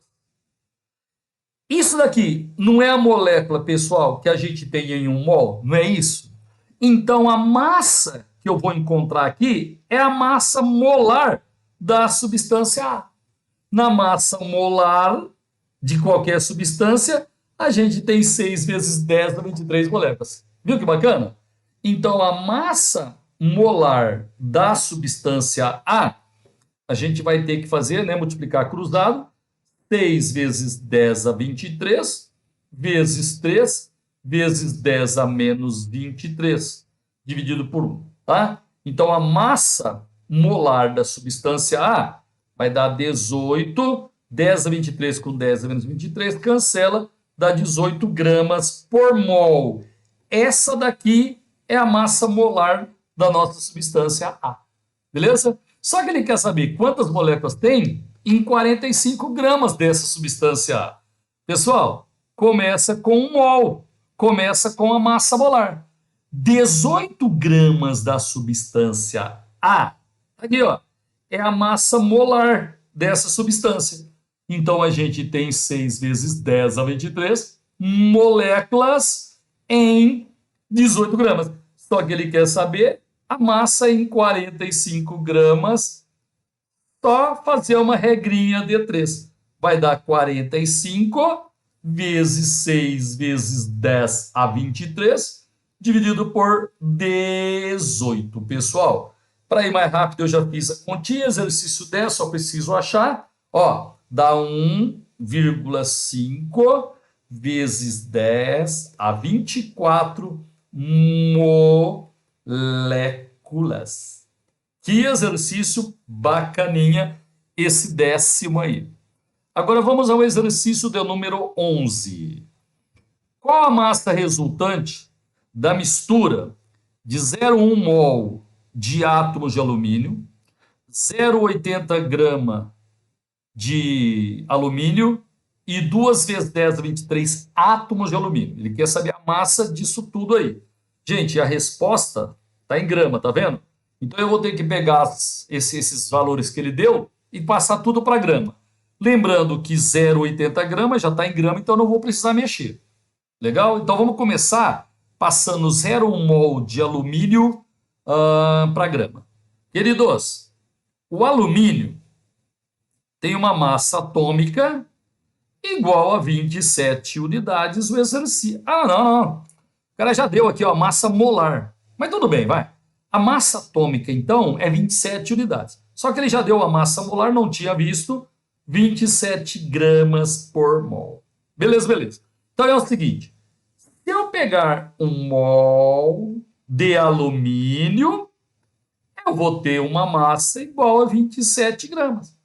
S1: isso daqui não é a molécula, pessoal, que a gente tem em 1 mol? Não é isso? Então, a massa que eu vou encontrar aqui é a massa molar da substância A. Na massa molar de qualquer substância, a gente tem 6 vezes 10 a 23 moléculas. Viu que bacana? Então, a massa molar da substância A, a gente vai ter que fazer, né, multiplicar cruzado, 6 vezes 10 a 23, vezes 3, vezes 10 a menos 23, dividido por 1, tá? Então, a massa molar da substância A vai dar 18, 10 a 23 com 10 a menos 23, cancela, dá 18 gramas por mol. Essa daqui é a massa molar da nossa substância A. Beleza? Só que ele quer saber quantas moléculas tem em 45 gramas dessa substância A. Pessoal, começa com 1 mol, começa com a massa molar. 18 gramas da substância A, aqui ó, é a massa molar dessa substância. Então a gente tem 6 vezes 10 a 23 moléculas em 18 gramas. Só que ele quer saber a massa em 45 gramas, só fazer uma regrinha de 3. Vai dar 45 vezes 6 vezes 10 a 23, dividido por 18, pessoal. Para ir mais rápido, eu já fiz a continha, exercício 10, só preciso achar. Ó, dá 1,5 vezes 10 a 24 moléculas. Que exercício bacaninha esse 10º aí. Agora vamos ao exercício de número 11. Qual a massa resultante da mistura de 0,1 mol de átomos de alumínio, 0,80 grama de alumínio e 2 vezes 10 a 23 átomos de alumínio? Ele quer saber a massa disso tudo aí. Gente, a resposta está em grama, tá vendo? Então eu vou ter que pegar esses valores que ele deu e passar tudo para grama. Lembrando que 0,80 gramas já está em grama, então eu não vou precisar mexer. Legal? Então vamos começar passando 0,1 mol de alumínio para grama. Queridos, o alumínio tem uma massa atômica igual a 27 unidades o exercício. Não. O cara já deu aqui, ó, a massa molar. Mas tudo bem, vai. A massa atômica, então, é 27 unidades. Só que ele já deu a massa molar, não tinha visto, 27 gramas por mol. Beleza. Então é o seguinte, se eu pegar 1 mol de alumínio, eu vou ter uma massa igual a 27 gramas.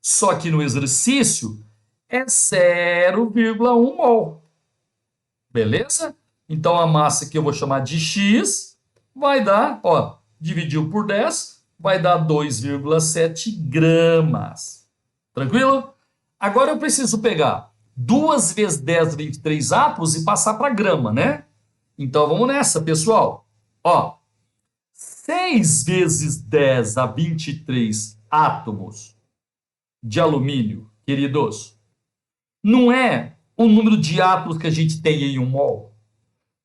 S1: Só que no exercício, é 0,1 mol. Beleza? Então, a massa que eu vou chamar de X vai dar, ó, dividiu por 10, vai dar 2,7 gramas. Tranquilo? Agora eu preciso pegar 2 vezes 10 a 23 átomos e passar para grama, né? Então, vamos nessa, pessoal. Ó, 6 vezes 10 a 23 átomos de alumínio, queridos, não é o número de átomos que a gente tem em 1 mol.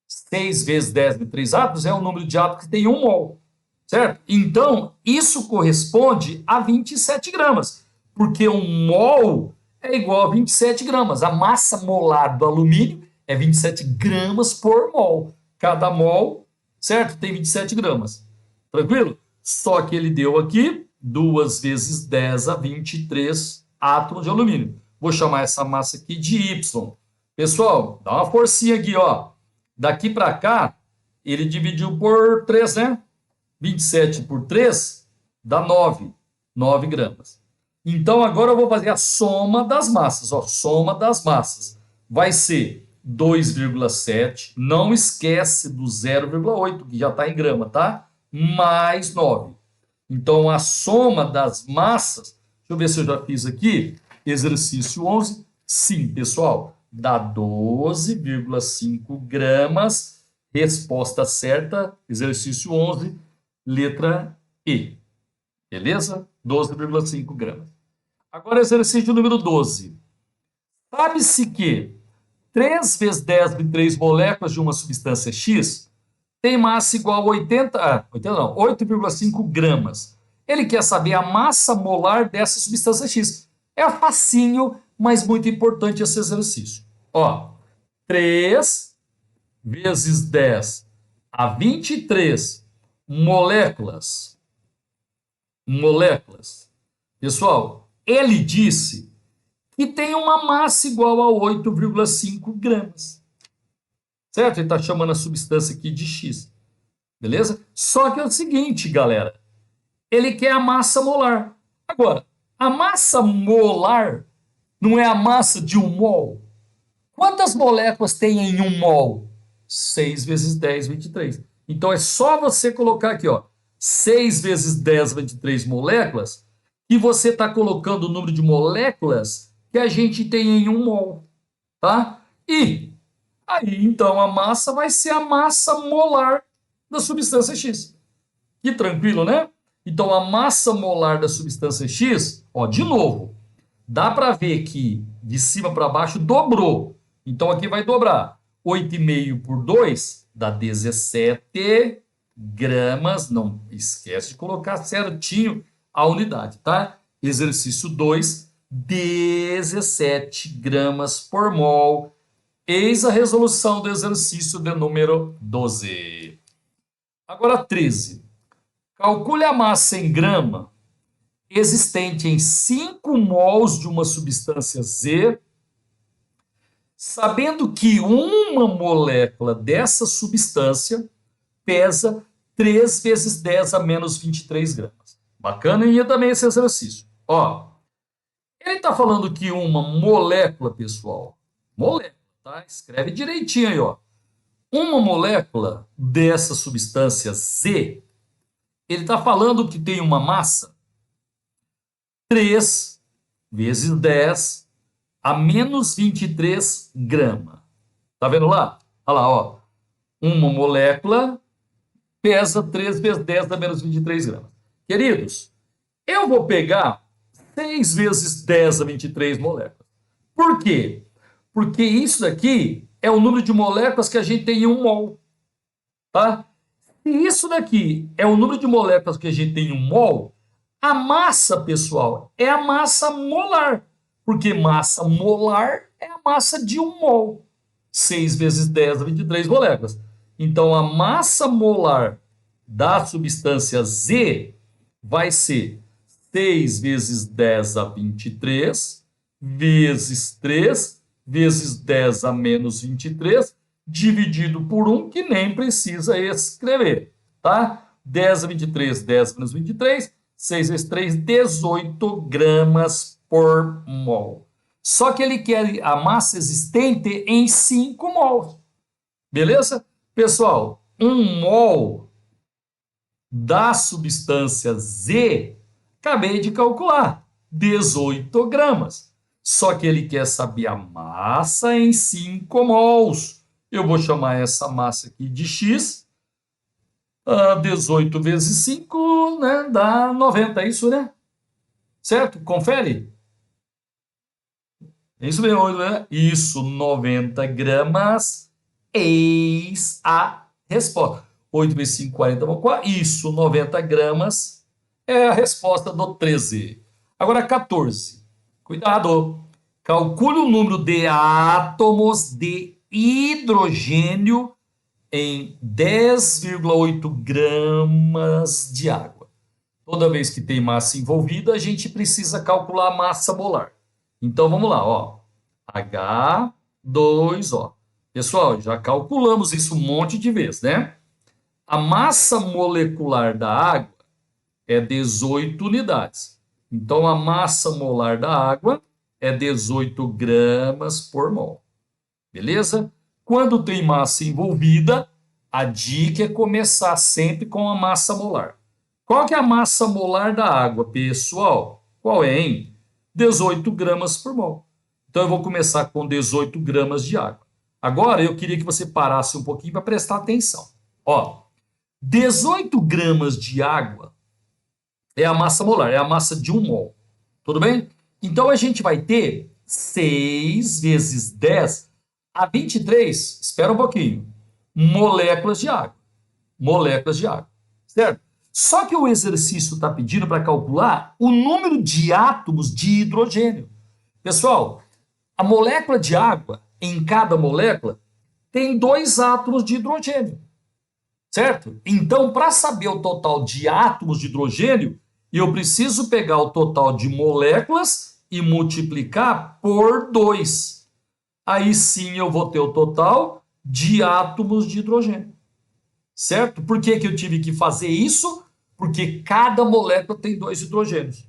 S1: 6 vezes 10 de 3 átomos é o número de átomos que tem em 1 mol, certo? Então, isso corresponde a 27 gramas, porque 1 mol é igual a 27 gramas. A massa molar do alumínio é 27 gramas por mol. Cada mol, certo? Tem 27 gramas. Tranquilo? Só que ele deu aqui 2 vezes 10 a 23 átomos de alumínio. Vou chamar essa massa aqui de Y. Pessoal, dá uma forcinha aqui, ó. Daqui para cá, ele dividiu por 3, né? 27 por 3 dá 9 gramas. Então, agora eu vou fazer a soma das massas. Ó, soma das massas. Vai ser 2,7. Não esquece do 0,8, que já está em grama, tá? Mais 9. Então, a soma das massas... Deixa eu ver se eu já fiz aqui. Exercício 11. Sim, pessoal. Dá 12,5 gramas. Resposta certa. Exercício 11. Letra E. Beleza? 12,5 gramas. Agora, exercício número 12. Sabe-se que 3 vezes 10 de 3 moléculas de uma substância X tem massa igual a 8,5 gramas. Ele quer saber a massa molar dessa substância X. É facinho, mas muito importante esse exercício. Ó, 3 vezes 10 a 23 moléculas. Pessoal, ele disse que tem uma massa igual a 8,5 gramas. Certo? Ele está chamando a substância aqui de X. Beleza? Só que é o seguinte, galera. Ele quer a massa molar. Agora, a massa molar não é a massa de 1 mol? Quantas moléculas tem em 1 mol? 6 vezes 10, 23. Então, é só você colocar aqui, ó. 6 vezes 10, 23 moléculas, e você está colocando o número de moléculas que a gente tem em 1 mol. Tá? E aí, então, a massa vai ser a massa molar da substância X. Que tranquilo, né? Então, a massa molar da substância X, ó, de novo, dá para ver que de cima para baixo dobrou. Então, aqui vai dobrar. 8,5 por 2 dá 17 gramas. Não esquece de colocar certinho a unidade, tá? Exercício 2, 17 gramas por mol. Eis a resolução do exercício de número 12. Agora, 13. Calcule a massa em grama existente em 5 mols de uma substância Z, sabendo que uma molécula dessa substância pesa 3 vezes 10 a menos 23 gramas. Bacana e também esse exercício. Ó, ele está falando que uma molécula, pessoal, molécula, tá? Escreve direitinho aí, ó. Uma molécula dessa substância Z, ele está falando que tem uma massa 3 vezes 10 a menos 23 gramas. Tá vendo lá? Olha lá, ó. Uma molécula pesa 3 vezes 10 a menos 23 gramas. Queridos, eu vou pegar 6 vezes 10 a 23 moléculas. Por quê? Porque isso daqui é o número de moléculas que a gente tem em 1 mol. Tá? Se isso daqui é o número de moléculas que a gente tem em 1 mol, a massa, pessoal, é a massa molar. Porque massa molar é a massa de 1 mol. 6 vezes 10 a 23 moléculas. Então, a massa molar da substância Z vai ser 6 vezes 10 a 23 vezes 3 vezes 10 a menos 23 dividido por 1, que nem precisa escrever, tá? 10 a 23, 10 menos 23, 6 vezes 3, 18 gramas por mol. Só que ele quer a massa existente em 5 mols. Beleza? Pessoal, 1 mol da substância Z, acabei de calcular, 18 gramas. Só que ele quer saber a massa em 5 mols. Eu vou chamar essa massa aqui de X. 18 vezes 5, né, dá 90, é isso, né? Certo? Confere. É isso mesmo, né? Isso, 90 gramas. Eis a resposta. 8 vezes 5, 40, 4. Isso, 90 gramas é a resposta do 13. Agora, 14. Cuidado. Calcule o número de átomos de hidrogênio em 10,8 gramas de água. Toda vez que tem massa envolvida, a gente precisa calcular a massa molar. Então, vamos lá, ó. H2O. Pessoal, já calculamos isso um monte de vezes, né? A massa molecular da água é 18 unidades. Então, a massa molar da água é 18 gramas por mol. Beleza? Quando tem massa envolvida, a dica é começar sempre com a massa molar. Qual que é a massa molar da água, pessoal? Qual é, hein? 18 gramas por mol. Então, eu vou começar com 18 gramas de água. Agora, eu queria que você parasse um pouquinho para prestar atenção. Ó, 18 gramas de água é a massa molar, é a massa de 1 mol. Tudo bem? Então, a gente vai ter 6 vezes 10 a 23, espera um pouquinho, moléculas de água. Moléculas de água, certo? Só que o exercício está pedindo para calcular o número de átomos de hidrogênio. Pessoal, a molécula de água, em cada molécula, tem 2 átomos de hidrogênio, certo? Então, para saber o total de átomos de hidrogênio, eu preciso pegar o total de moléculas e multiplicar por 2. Aí sim eu vou ter o total de átomos de hidrogênio. Certo? Por que eu tive que fazer isso? Porque cada molécula tem 2 hidrogênios.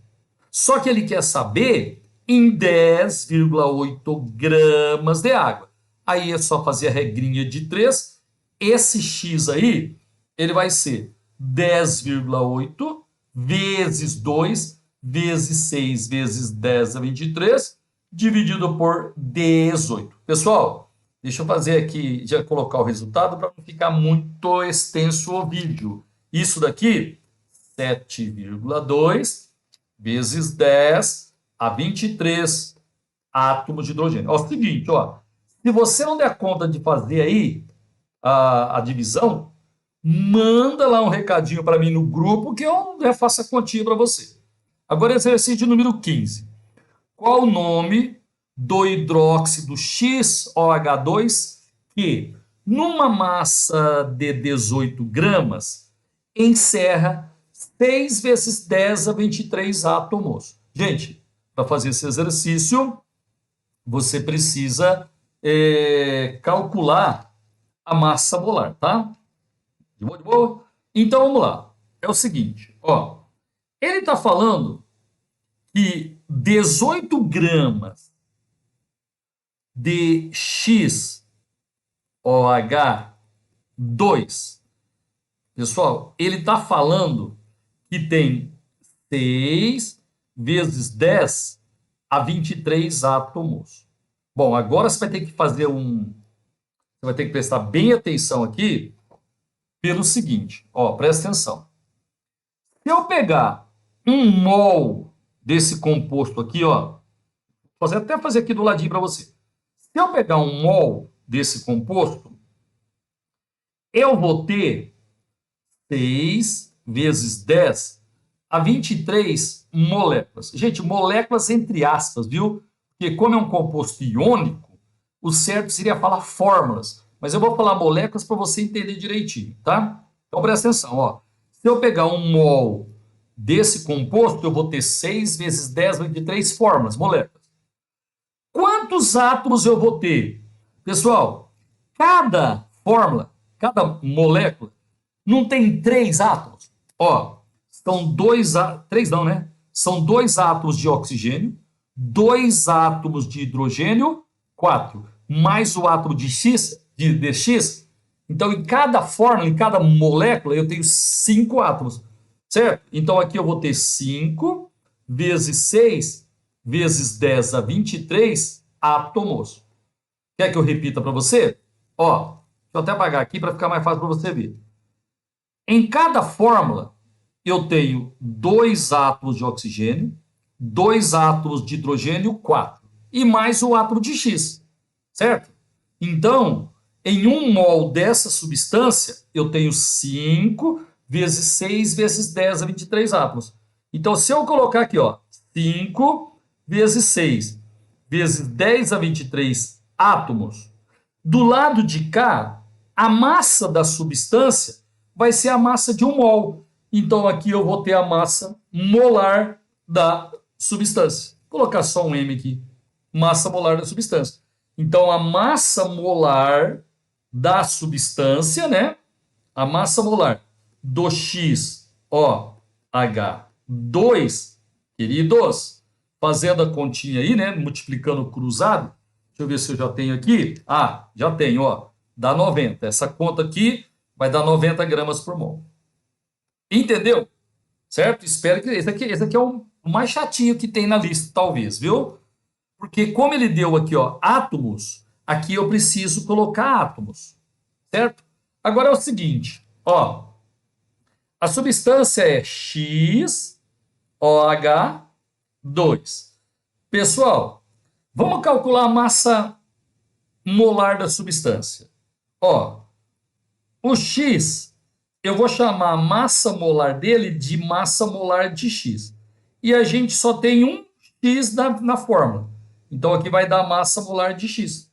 S1: Só que ele quer saber em 10,8 gramas de água. Aí é só fazer a regrinha de 3. Esse X aí, ele vai ser 10,8 vezes 2 vezes 6 vezes 10 a 23, dividido por 18. Pessoal, deixa eu fazer aqui, já colocar o resultado para não ficar muito extenso o vídeo. Isso daqui, 7,2 vezes 10 a 23 átomos de hidrogênio. Ó, é o seguinte, ó, se você não der conta de fazer aí a divisão, manda lá um recadinho para mim no grupo que eu faço a continha para você. Agora, exercício número 15. Qual o nome do hidróxido XOH2 que, numa massa de 18 gramas, encerra 6 vezes 10 a 23 átomos? Gente, para fazer esse exercício, você precisa calcular a massa molar, tá? De boa, de boa? Então, vamos lá. É o seguinte, ó. Ele está falando que 18 gramas de XOH2, pessoal, ele está falando que tem 6 vezes 10 a 23 átomos. Bom, agora você vai ter que fazer você vai ter que prestar bem atenção aqui pelo seguinte, ó, presta atenção. Se eu pegar 1 mol desse composto aqui, ó, até fazer aqui do ladinho para você. Se eu pegar 1 mol desse composto, eu vou ter 6 vezes 10 a 23 moléculas. Gente, moléculas entre aspas, viu? Porque como é um composto iônico, o certo seria falar fórmulas. Mas eu vou falar moléculas para você entender direitinho, tá? Então presta atenção, ó. Se eu pegar 1 mol desse composto, eu vou ter 6 vezes 10 a 23 fórmulas, moléculas. Quantos átomos eu vou ter? Pessoal, cada fórmula, cada molécula, não tem 3 átomos? Ó, são 3 não, né? São 2 átomos de oxigênio, 2 átomos de hidrogênio, 4, mais o átomo de X, de X. Então, em cada fórmula, em cada molécula, eu tenho 5 átomos, certo? Então, aqui eu vou ter 5 vezes 6 vezes 10 a 23 átomos. Quer que eu repita para você? Ó, deixa eu até apagar aqui para ficar mais fácil para você ver. Em cada fórmula, eu tenho 2 átomos de oxigênio, 2 átomos de hidrogênio, 4. E mais o átomo de X, certo? Então, em 1 mol dessa substância, eu tenho 5 vezes 6 vezes 10 a 23 átomos. Então, se eu colocar aqui, ó, 5 vezes 6 vezes 10 a 23 átomos, do lado de cá, a massa da substância vai ser a massa de 1 mol. Então, aqui eu vou ter a massa molar da substância. Vou colocar só um M aqui. Massa molar da substância. Então, a massa molar da substância, né? A massa molar do XOH2, queridos, fazendo a continha aí, né? Multiplicando cruzado. Deixa eu ver se eu já tenho aqui. Ah, já tenho, ó. Dá 90. Essa conta aqui vai dar 90 gramas por mol. Entendeu? Certo? Espero que esse aqui é o mais chatinho que tem na lista, talvez, viu? Porque como ele deu aqui, ó, átomos, aqui eu preciso colocar átomos, certo? Agora é o seguinte, ó, a substância é XOH2. Pessoal, vamos calcular a massa molar da substância. Ó, o X, eu vou chamar a massa molar dele de massa molar de X. E a gente só tem um X na fórmula. Então, aqui vai dar massa molar de X.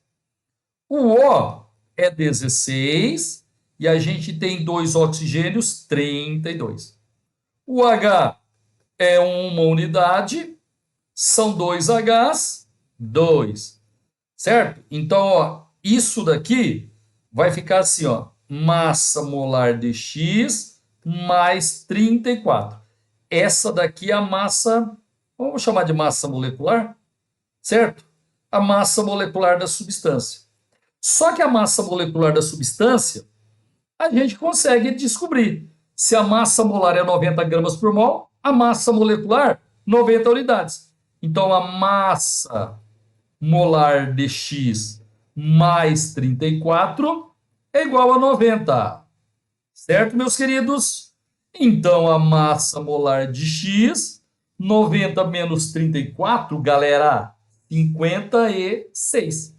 S1: O O é 16 e a gente tem 2 oxigênios, 32. O H é uma unidade, são 2 Hs, 2. Certo? Então, ó, isso daqui vai ficar assim, ó, massa molar de X mais 34. Essa daqui é a massa, vamos chamar de massa molecular, certo? A massa molecular da substância. Só que a massa molecular da substância, a gente consegue descobrir. Se a massa molar é 90 gramas por mol, a massa molecular, 90 unidades. Então, a massa molar de X mais 34 é igual a 90. Certo, meus queridos? Então, a massa molar de X, 90 menos 34, galera, 56.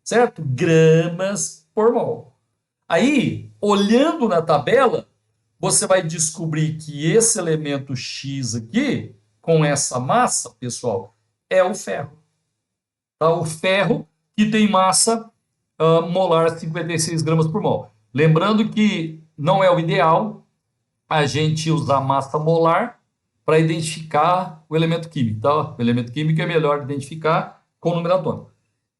S1: Certo? Gramas por mol. Aí, olhando na tabela, você vai descobrir que esse elemento X aqui, com essa massa, pessoal, é o ferro. Tá? O ferro que tem massa molar 56 gramas por mol. Lembrando que não é o ideal a gente usar massa molar para identificar o elemento químico. Tá? O elemento químico é melhor identificar com o número atômico.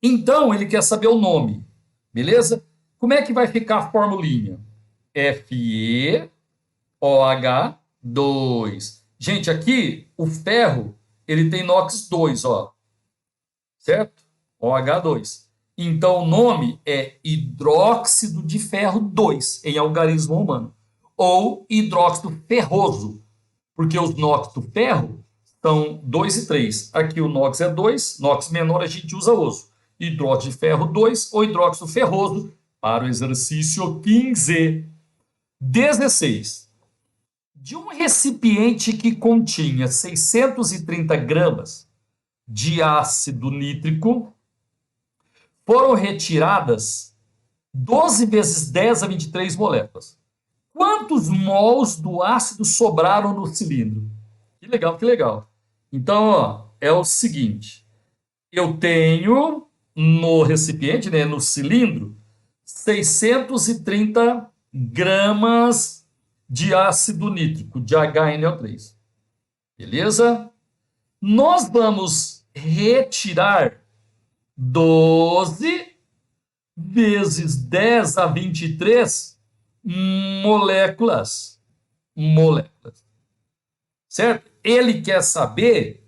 S1: Então, ele quer saber o nome, beleza? Como é que vai ficar a formulinha? FeOH2. Gente, aqui o ferro, ele tem NOx 2, ó. Certo? OH2. Então, o nome é hidróxido de ferro 2, em algarismo humano. Ou hidróxido ferroso, porque os NOx do ferro são 2 e 3. Aqui o NOx é 2, NOx menor a gente usa osso. Hidróxido de ferro 2 ou hidróxido ferroso para o exercício 15. 16. De um recipiente que continha 630 gramas de ácido nítrico, foram retiradas 12 vezes 10 a 23 moléculas. Quantos mols do ácido sobraram no cilindro? Que legal, que legal. Então, ó, é o seguinte, eu tenho no recipiente, né, no cilindro, 630 gramas de ácido nítrico, de HNO3. Beleza? Nós vamos retirar 12 vezes 10 a 23 moléculas. Certo? Ele quer saber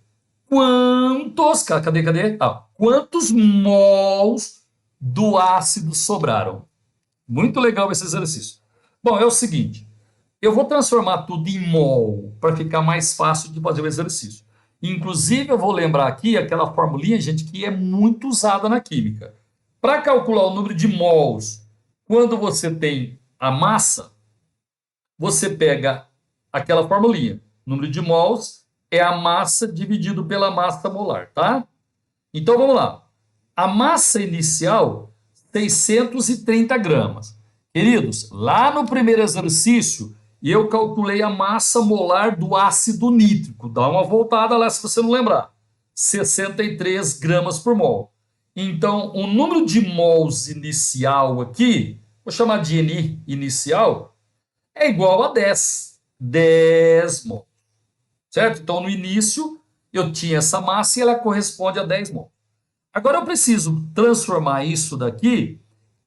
S1: quantos, cadê? Quantos mols do ácido sobraram? Muito legal esse exercício. Bom, é o seguinte, eu vou transformar tudo em mol para ficar mais fácil de fazer o exercício. Inclusive, eu vou lembrar aqui aquela formulinha, gente, que é muito usada na química. Para calcular o número de mols, quando você tem a massa, você pega aquela formulinha. O número de mols é a massa dividido pela massa molar, tá? Então, vamos lá. A massa inicial, 630 gramas. Queridos, lá no primeiro exercício, eu calculei a massa molar do ácido nítrico. Dá uma voltada lá se você não lembrar. 63 gramas por mol. Então, o número de mols inicial aqui, vou chamar de N inicial, é igual a 10. 10 mol. Certo? Então, no início, eu tinha essa massa e ela corresponde a 10 mol. Agora, eu preciso transformar isso daqui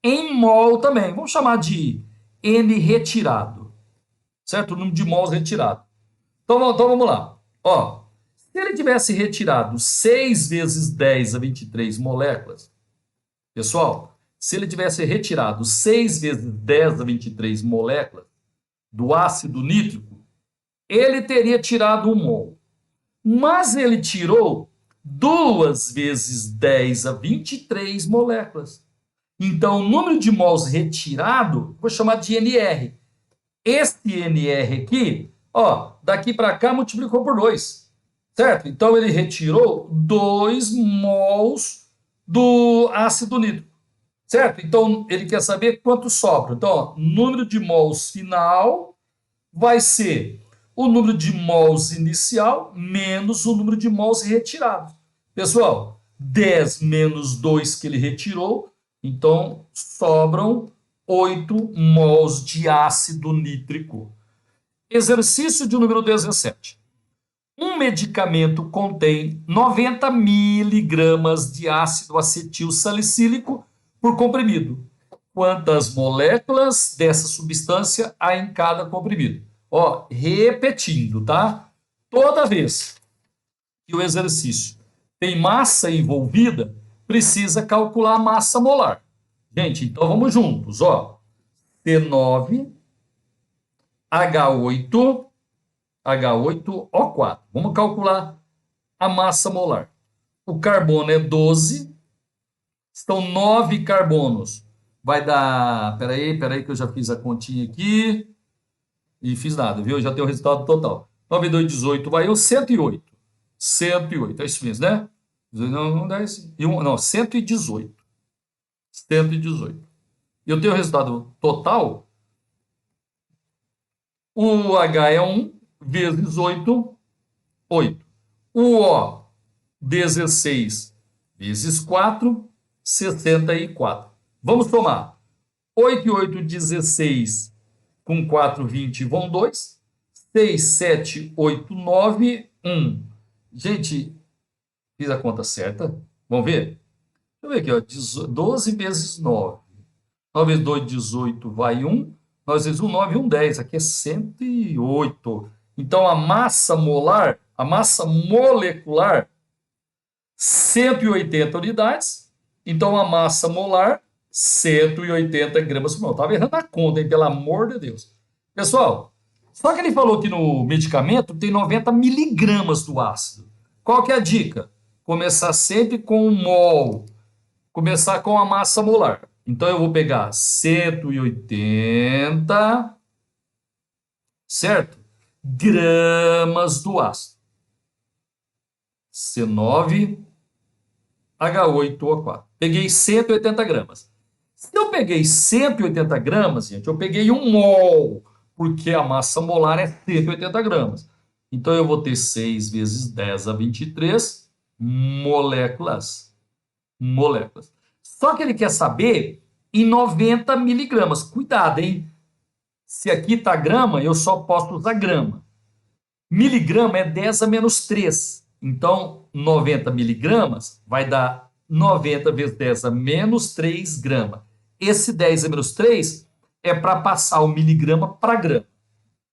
S1: em mol também. Vamos chamar de N retirado. Certo? O número de mols retirado. Então, vamos lá. Ó, se ele tivesse retirado 6 vezes 10 a 23 moléculas, pessoal, se ele tivesse retirado 6 vezes 10 a 23 moléculas do ácido nítrico, ele teria tirado 1 mol. Mas ele tirou 2 vezes 10 a 23 moléculas. Então, o número de mols retirado, vou chamar de NR. Esse NR aqui, ó, daqui para cá multiplicou por 2. Certo? Então, ele retirou 2 mols do ácido nítrico. Certo? Então, ele quer saber quanto sobra. Então, ó, número de mols final vai ser o número de mols inicial menos o número de mols retirado. Pessoal, 10 menos 2 que ele retirou, então sobram 8 mols de ácido nítrico. Exercício de número 17. Um medicamento contém 90 miligramas de ácido acetil salicílico por comprimido. Quantas moléculas dessa substância há em cada comprimido? Ó, repetindo, tá? Toda vez que o exercício tem massa envolvida, precisa calcular a massa molar. Gente, então vamos juntos, ó. C9, H8O4. Vamos calcular a massa molar. O carbono é 12, estão 9 carbonos. Vai dar, peraí que eu já fiz a continha aqui. E fiz nada, viu? Já tem o resultado total. 9, 2, 18, vai 108. 108, é isso mesmo, né? Não, 10, não, 118. 118. Eu tenho o resultado total. O H é 1 vezes 8, 8. O O, 16 vezes 4, 64. Vamos somar. 8 e 8, 16. Com 4, 20 vão 2. 6, 7, 8, 9, 1. Gente, fiz a conta certa? Vamos ver? Deixa eu ver aqui, ó. 12 vezes 9. 9 vezes 2, 18, vai 1. 9 vezes 1, 9, 1, 10. Aqui é 108. Então, a massa molar, a massa molecular, 180 unidades. Então, a massa molar, 180 gramas por mol. Estava errando a conta, hein? Pelo amor de Deus. Pessoal, só que ele falou que no medicamento tem 90 miligramas do ácido. Qual que é a dica? Começar sempre com o mol. Começar com a massa molar. Então, eu vou pegar 180, certo? Gramas do ácido. C9H8O4. Peguei 180 gramas. Se eu peguei 180 gramas, gente, eu peguei 1 mol, porque a massa molar é 180 gramas. Então, eu vou ter 6 vezes 10 a 23 moléculas. Moléculas. Só que ele quer saber em 90 miligramas. Cuidado, hein? Se aqui está grama, eu só posso usar grama. Miligrama é 10 a menos 3. Então, 90 miligramas vai dar 90 vezes 10 a menos 3 gramas. Esse 10 a menos 3 é para passar o miligrama para grama.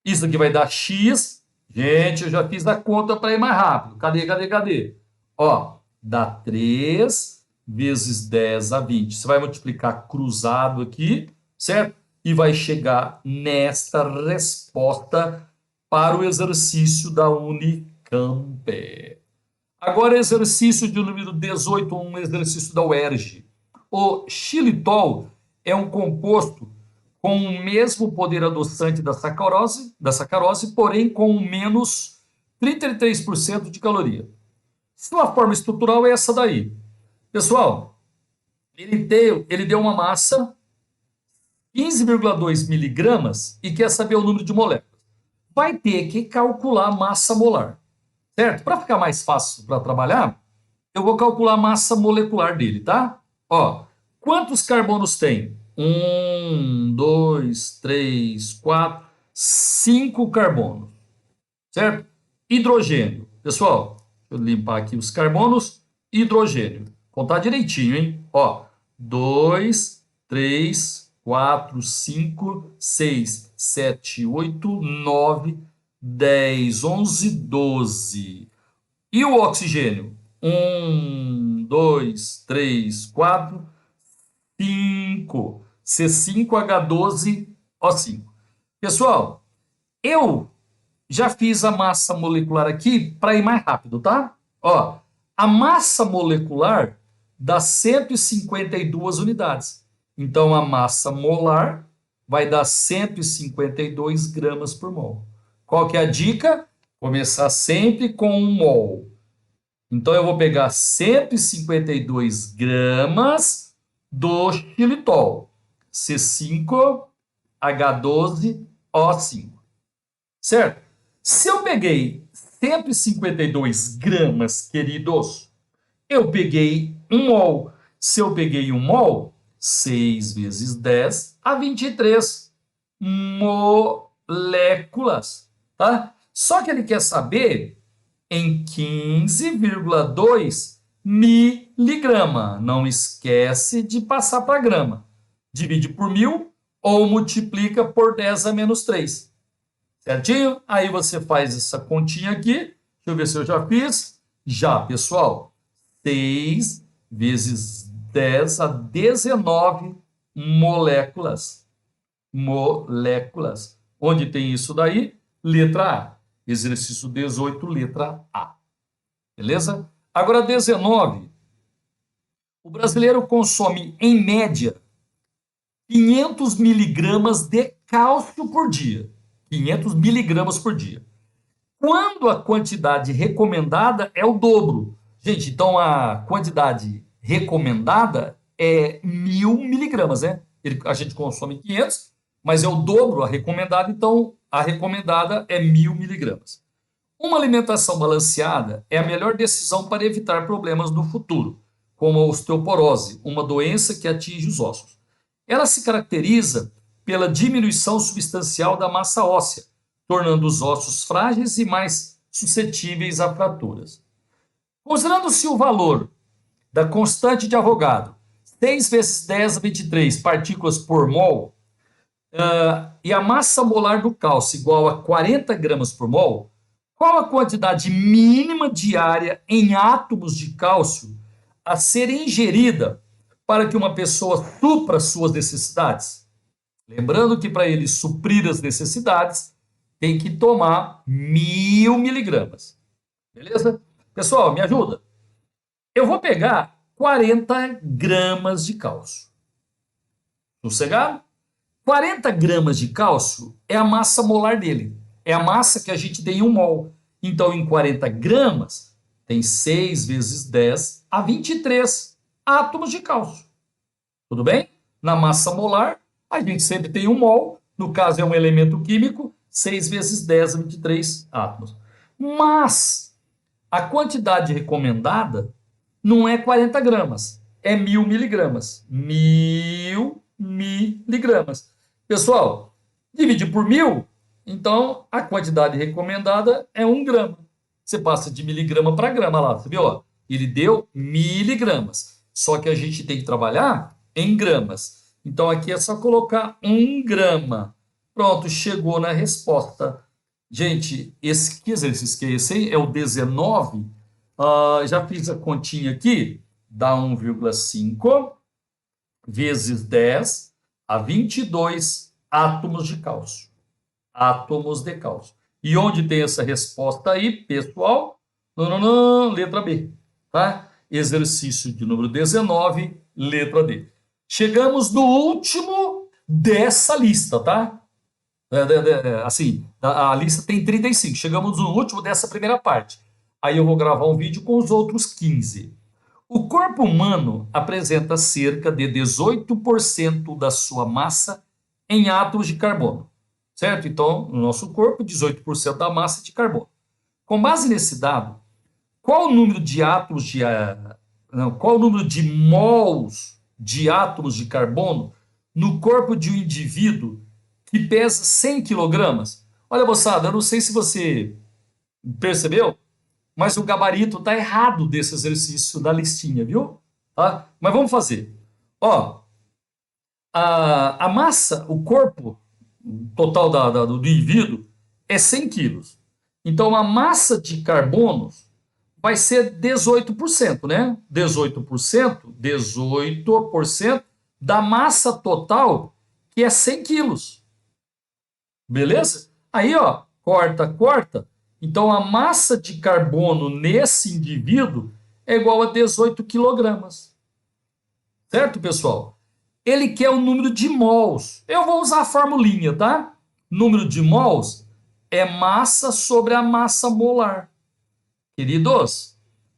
S1: Isso aqui vai dar X, Gente, eu já fiz a conta para ir mais rápido. Cadê? Ó, dá 3 vezes 10 a 20. Você vai multiplicar cruzado aqui, certo? E vai chegar nesta resposta para o exercício da Unicamp. Agora, exercício de número 18, um exercício da UERJ. O xilitol é um composto com o mesmo poder adoçante da sacarose, porém com menos 33% de caloria. Sua forma estrutural é essa daí. Pessoal, ele deu uma massa 15,2 miligramas e quer saber o número de moléculas. Vai ter que calcular a massa molar, certo? Para ficar mais fácil para trabalhar, eu vou calcular a massa molecular dele, tá? Ó, quantos carbonos tem? 2, 3, 4, 5 carbonos, certo? Hidrogênio. Pessoal, deixa eu limpar aqui os carbonos. Hidrogênio. Contar direitinho, hein? Ó, 2, 3, 4, 5, 6, 7, 8, 9, 10, 11, 12. E o oxigênio? 2, 3, 4, 5. C5H12O5. Pessoal, eu já fiz a massa molecular aqui para ir mais rápido, tá? Ó, a massa molecular dá 152 unidades. Então, a massa molar vai dar 152 gramas por mol. Qual que é a dica? Começar sempre com um mol. Então, eu vou pegar 152 gramas do xilitol. C5H12O5. Certo? Se eu peguei 152 gramas, queridos, eu peguei 1 mol. Se eu peguei 1 mol, 6 vezes 10 a 23 moléculas. Tá? Só que ele quer saber em 15,2 miligrama. Não esquece de passar para grama. Divide por 1000 ou multiplica por 10 a menos 3. Certinho? Aí você faz essa continha aqui. Deixa eu ver se eu já fiz. Já, pessoal. 6 vezes 10 a 19 moléculas. Moléculas. Onde tem isso daí? Letra A. Exercício 18, letra A. Beleza? Agora, 19. O brasileiro consome, em média, 500 miligramas de cálcio por dia. 500 miligramas por dia. Quando a quantidade recomendada é o dobro. Gente, então a quantidade recomendada é 1000 miligramas, né? A gente consome 500, mas é o dobro a recomendada, então a recomendada é 1000 miligramas. Uma alimentação balanceada é a melhor decisão para evitar problemas no futuro, como a osteoporose, uma doença que atinge os ossos. Ela se caracteriza pela diminuição substancial da massa óssea, tornando os ossos frágeis e mais suscetíveis a fraturas. Considerando-se o valor da constante de Avogadro, 6 vezes 10 a 23 partículas por mol, e a massa molar do cálcio igual a 40 gramas por mol, qual a quantidade mínima diária em átomos de cálcio a ser ingerida para que uma pessoa supra suas necessidades? Lembrando que para ele suprir as necessidades, tem que tomar 1000 miligramas. Beleza? Pessoal, me ajuda. Eu vou pegar 40 gramas de cálcio. Sossegado? 40 gramas de cálcio é a massa molar dele. É a massa que a gente tem em 1 mol. Então, em 40 gramas, tem 6 vezes 10 a 23 átomos de cálcio. Tudo bem? Na massa molar, a gente sempre tem 1 mol. No caso, é um elemento químico. 6 vezes 10 a 23 átomos. Mas a quantidade recomendada não é 40 gramas. É 1000 miligramas. 1000 miligramas. Pessoal, dividir por 1000... Então, a quantidade recomendada é 1 grama. Você passa de miligrama para grama lá, você viu? Ó, ele deu miligramas. Só que a gente tem que trabalhar em gramas. Então, aqui é só colocar 1 grama. Pronto, chegou na resposta. Gente, esse que exercício que é esse aí? É o 19. Já fiz a continha aqui. Dá 1,5 vezes 10 a 22 átomos de cálcio. Átomos de cálcio. E onde tem essa resposta aí, pessoal? Letra B. Tá? Exercício de número 19, letra D. Chegamos no último dessa lista, tá? Assim, a lista tem 35. Chegamos no último dessa primeira parte. Aí eu vou gravar um vídeo com os outros 15. O corpo humano apresenta cerca de 18% da sua massa em átomos de carbono, certo? Então, no nosso corpo, 18% da massa é de carbono. Com base nesse dado, qual o número de átomos de não, qual o número de mols de átomos de carbono no corpo de um indivíduo que pesa 100 quilogramas? Olha, moçada, eu não sei se você percebeu, mas o gabarito está errado desse exercício da listinha, viu? Tá? Mas vamos fazer. Ó, a massa, o corpo total do indivíduo é 100 quilos. Então, a massa de carbono vai ser 18%, né? 18% da massa total, que é 100 quilos. Beleza? Aí, ó, corta, corta. Então, a massa de carbono nesse indivíduo é igual a 18 quilogramas. Certo, pessoal? Ele quer o número de mols. Eu vou usar a formulinha, tá? Número de mols é massa sobre a massa molar. Queridos,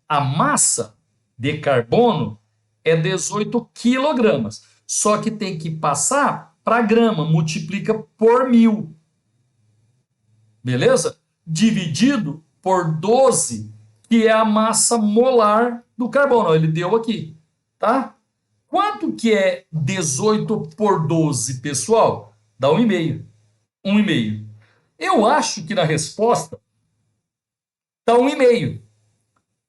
S1: a massa de carbono é 18 quilogramas. Só que tem que passar para grama, multiplica por 1000. Beleza? Dividido por 12, que é a massa molar do carbono. Ele deu aqui, tá? Quanto que é 18 por 12, pessoal? Dá 1,5. 1,5. Eu acho que na resposta tá 1,5.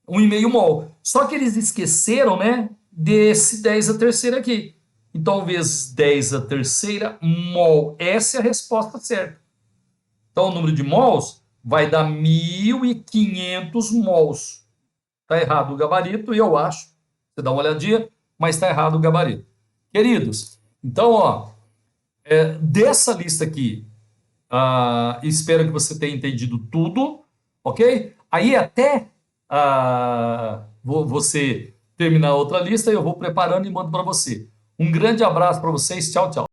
S1: 1,5 mol. Só que eles esqueceram, né, desse 10 a terceira aqui. Então, vezes 10 a terceira mol. Essa é a resposta certa. Então, o número de mols vai dar 1.500 mols. Está errado o gabarito, e eu acho. Você dá uma olhadinha, mas está errado o gabarito. Queridos, então, ó, dessa lista aqui, espero que você tenha entendido tudo, ok? Aí até você terminar outra lista, eu vou preparando e mando para você. Um grande abraço para vocês. Tchau, tchau.